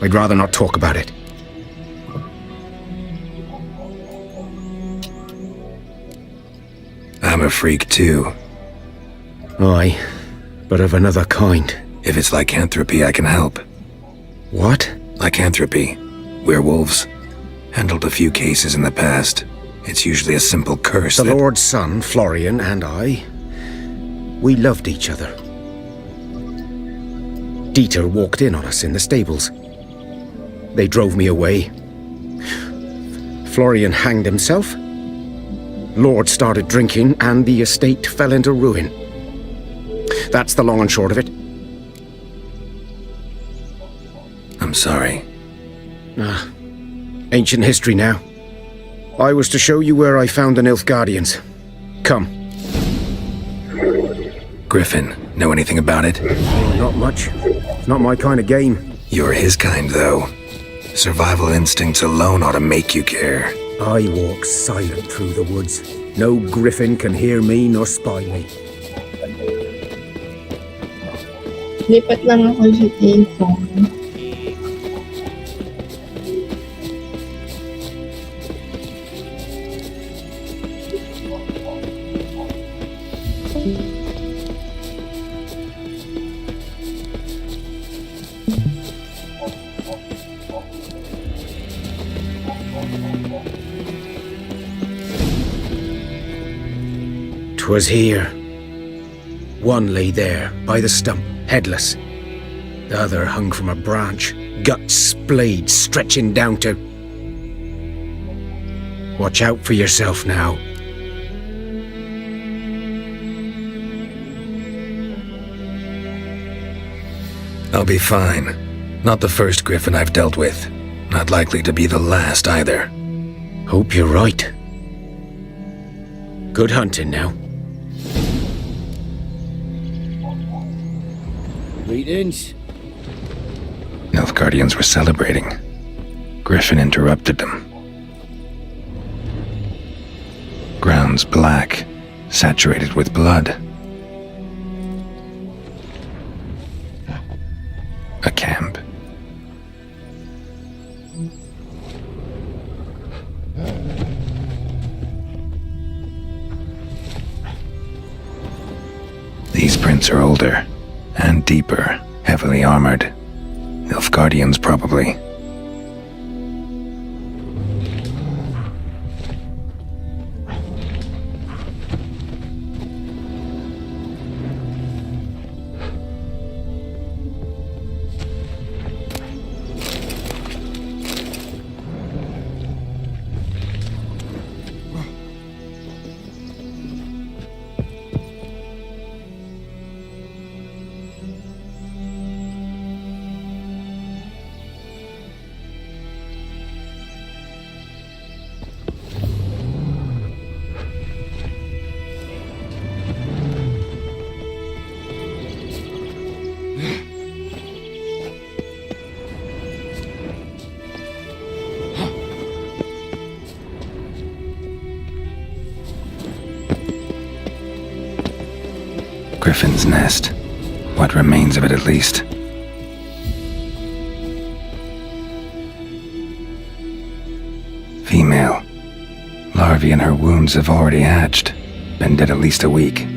I'd rather not talk about it. I'm a freak too. Aye, but of another kind. If it's lycanthropy, I can help. What? Lycanthropy. Werewolves. Handled a few cases in the past. It's usually a simple curse The that... Lord's son, Florian, and I... we loved each other. Dieter walked in on us in the stables. They drove me away. Florian hanged himself. Lord started drinking, and the estate fell into ruin. That's the long and short of it. I'm sorry. Ancient history now. I was to show you where I found the Nilfgaardians. Come. Griffin, know anything about it? Not much. It's not my kind of game. You're his kind, though. Survival instincts alone ought to make you care. I walk silent through the woods. No griffin can hear me nor spy me. Lipat lang ako sa telephone. "'Twas here. One lay there, by the stump, headless. The other hung from a branch, guts splayed, stretching down to... Watch out for yourself now." I'll be fine. Not the first griffin I've dealt with. Not likely to be the last either. Hope you're right. Good hunting now. Greetings. Nilfgaardians were celebrating. Griffin interrupted them. Ground's black, saturated with blood. A camp. These prints are older and deeper, heavily armored. Nilfgaardians, probably. Griffin's nest. What remains of it, at least. Female. Larvae in her wounds have already hatched. Been dead at least a week.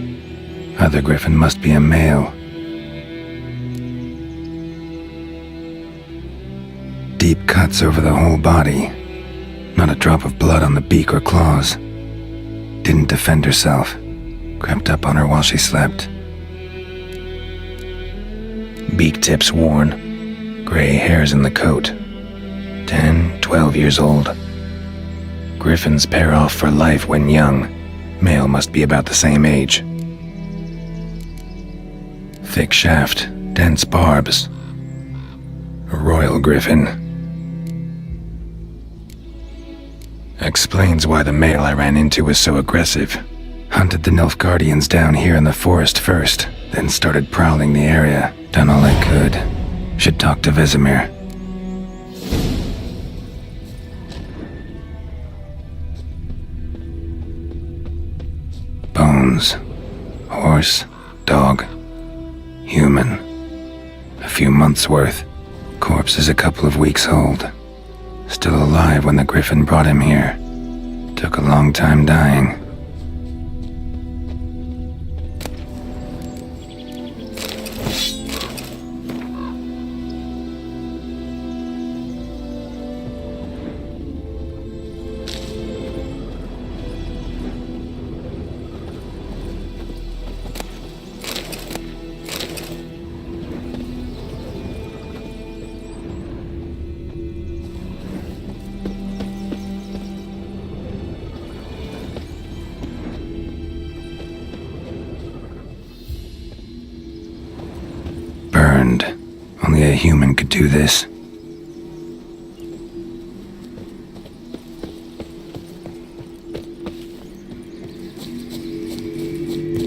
Other griffin must be a male. Deep cuts over the whole body. Not a drop of blood on the beak or claws. Didn't defend herself. Crept up on her while she slept. Beak tips worn. Gray hairs in the coat. 10, 12 years old. Griffins pair off for life when young. Male must be about the same age. Thick shaft, dense barbs. A royal griffin. Explains why the male I ran into was so aggressive. Hunted the Nilfgaardians down here in the forest first, then started prowling the area. Done all I could. Should talk to Vesemir. Bones. Horse, dog, human. A few months' worth. Corpse is a couple of weeks old. Still alive when the griffin brought him here. Took a long time dying. Burned. Only a human could do this.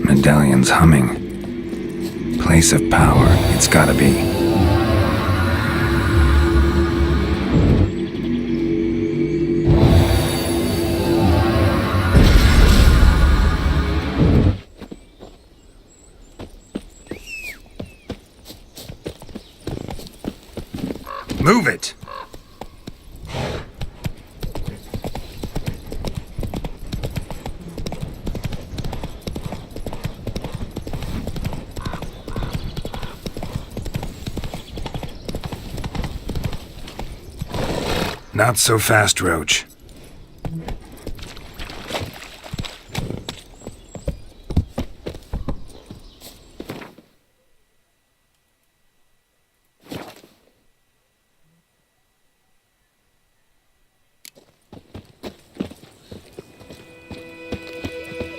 Medallion's humming. Place of power, it's gotta be. Move it! Not so fast, Roach.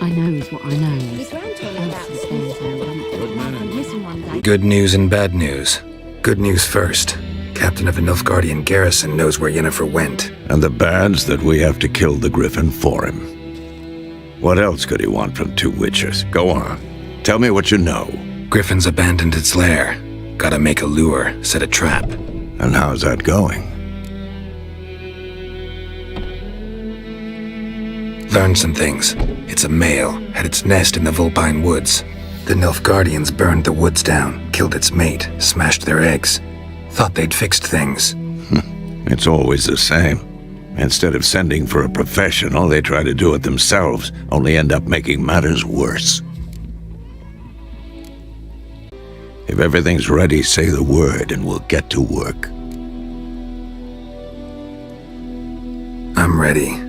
I knows what I knows. Elsa says I'm missing one day. Good news and bad news. Good news first. Captain of the Nilfgaardian garrison knows where Yennefer went. And the bad's that we have to kill the griffin for him. What else could he want from two witchers? Go on. Tell me what you know. Griffin's abandoned its lair. Gotta make a lure, set a trap. And how's that going? Learned some things. It's a male, had its nest in the Vulpine Woods. The Nilfgaardians burned the woods down, killed its mate, smashed their eggs. Thought they'd fixed things. It's always the same. Instead of sending for a professional, they try to do it themselves, only end up making matters worse. If everything's ready, say the word and we'll get to work. I'm ready.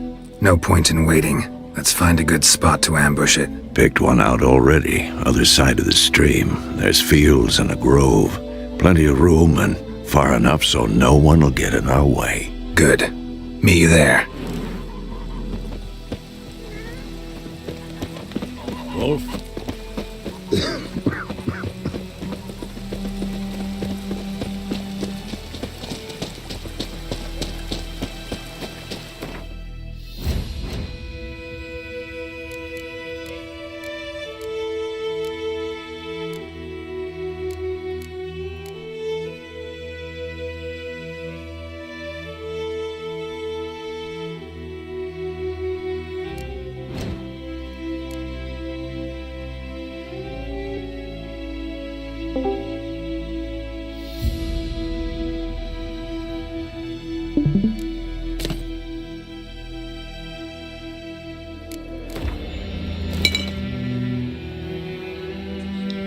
No point in waiting. Let's find a good spot to ambush it. Picked one out already, other side of the stream. There's fields and a grove. Plenty of room and far enough so no one will get in our way. Good. Meet you there. Wolf?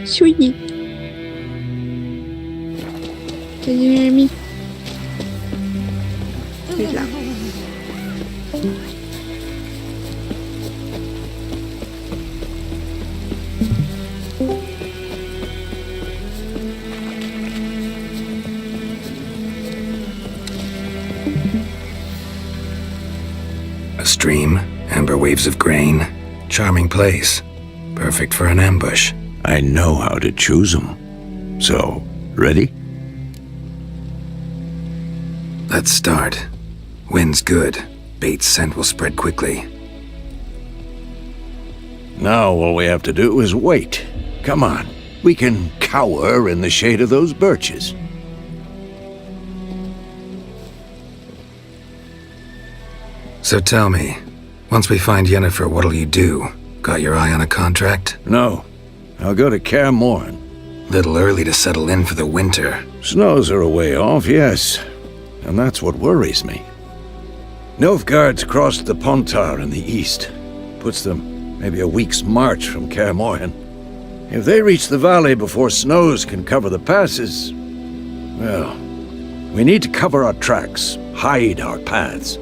Sweetie. Can you hear me? Good luck. A stream, amber waves of grain, charming place. Perfect for an ambush. I know how to choose them. So, ready? Let's start. Wind's good. Bait's scent will spread quickly. Now all we have to do is wait. Come on. We can cower in the shade of those birches. So tell me, once we find Yennefer, what'll you do? Got your eye on a contract? No. I'll go to Kaer Morhen. Little early to settle in for the winter. Snows are a way off, yes. And that's what worries me. Nilfgaard's crossed the Pontar in the east. Puts them maybe a week's march from Kaer Morhen. If they reach the valley before snows can cover the passes, well, we need to cover our tracks, hide our paths.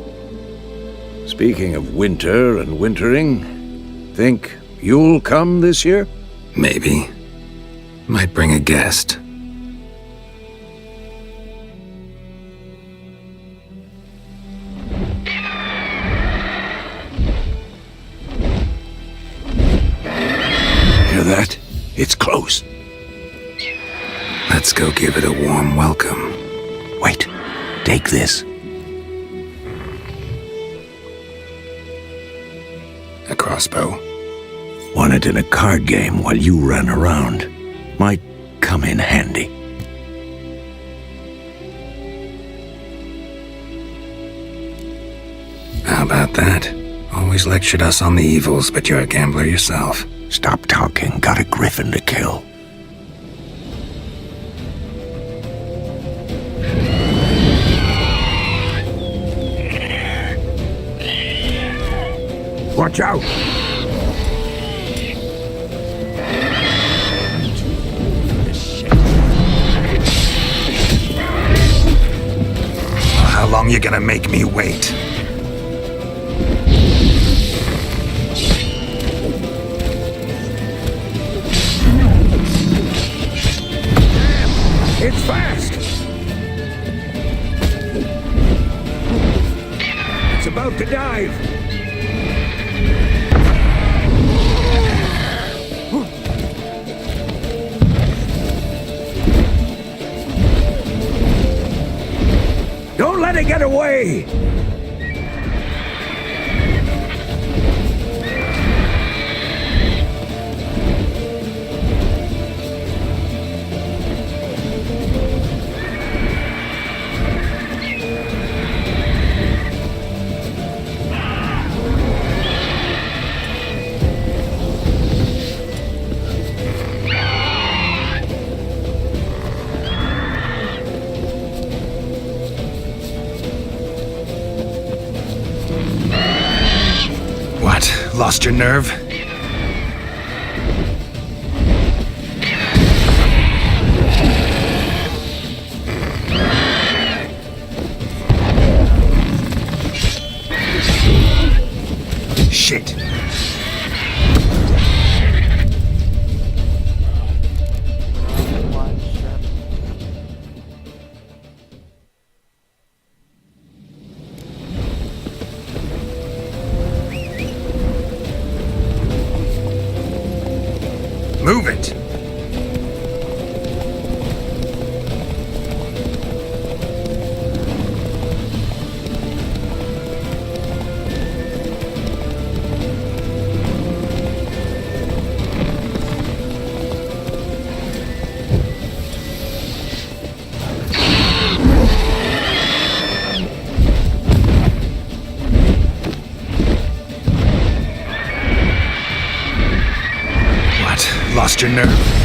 Speaking of winter and wintering, think you'll come this year? Maybe. Might bring a guest. Hear that? It's close. Let's go give it a warm welcome. Wait. Take this. A crossbow. Won it in a card game while you ran around. Might come in handy. How about that? Always lectured us on the evils, but you're a gambler yourself. Stop talking. Got a griffin to kill. Watch out! How long you gonna make me wait? It's fast! It's about to dive! Don't let it get away! What? Lost your nerve? Shit. Move it! Lost your nerve?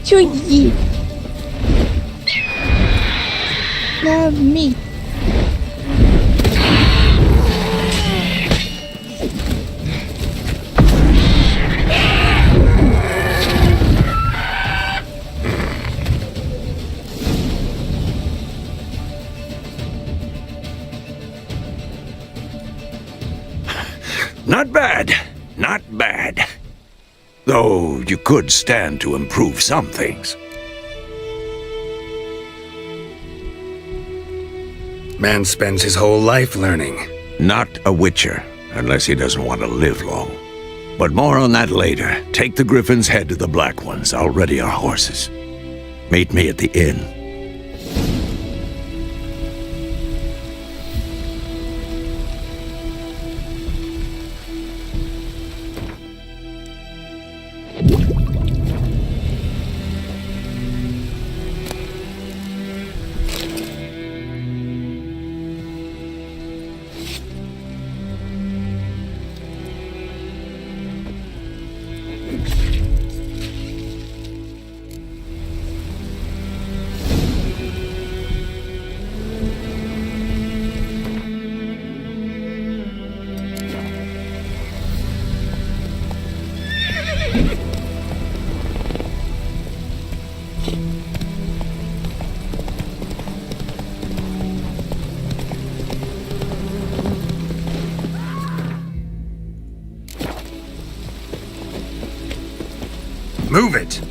Twiggy. Love me. Not bad. Not bad. Though you could stand to improve some things. Man spends his whole life learning. Not a witcher, unless he doesn't want to live long. But more on that later. Take the Griffin's head to the Black Ones. I'll ready our horses. Meet me at the inn. Move it!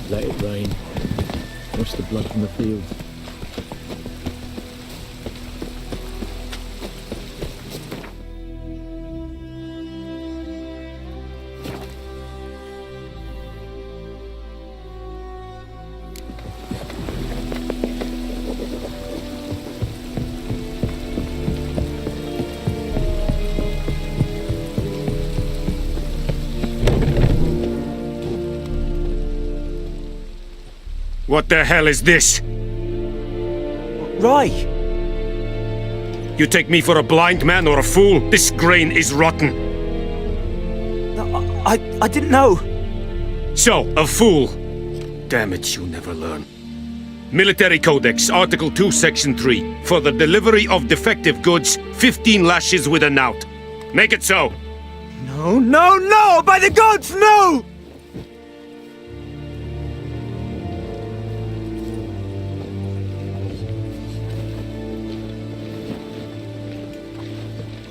Let it rain. Wash the blood from the fields. What the hell is this? Rye! You take me for a blind man or a fool? This grain is rotten. I didn't know. So, a fool. Damn it, you never learn. Military Codex, Article 2, Section 3. For the delivery of defective goods, 15 lashes with a knout. Make it so. No, no, no! By the gods, no!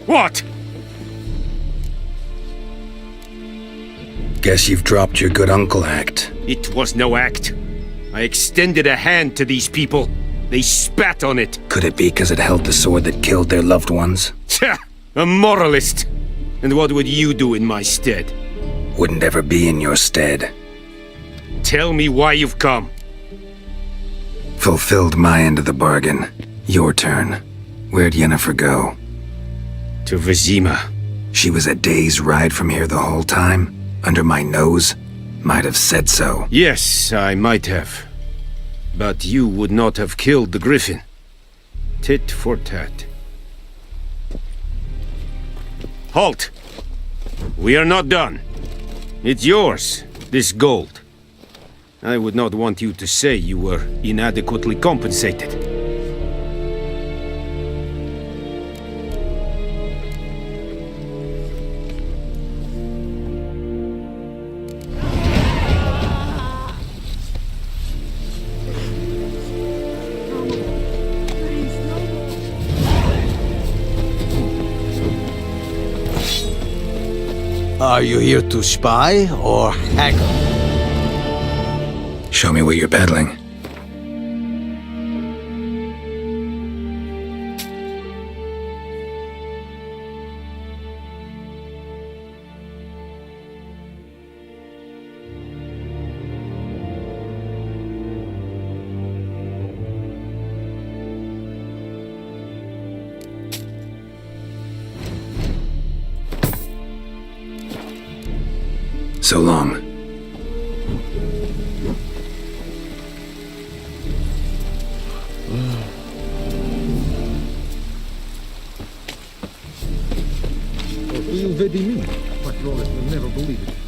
What? Guess you've dropped your good uncle act. It was no act. I extended a hand to these people. They spat on it. Could it be because it held the sword that killed their loved ones? Tch! A moralist! And what would you do in my stead? Wouldn't ever be in your stead. Tell me why you've come. Fulfilled my end of the bargain. Your turn. Where'd Yennefer go? To Vizima. She was a day's ride from here the whole time? Under my nose? Might have said so. Yes, I might have. But you would not have killed the Griffin. Tit for tat. Halt! We are not done. It's yours, this gold. I would not want you to say you were inadequately compensated. Are you here to spy or haggle? Show me what you're peddling. So long. vedi me. My flawless will never believe it.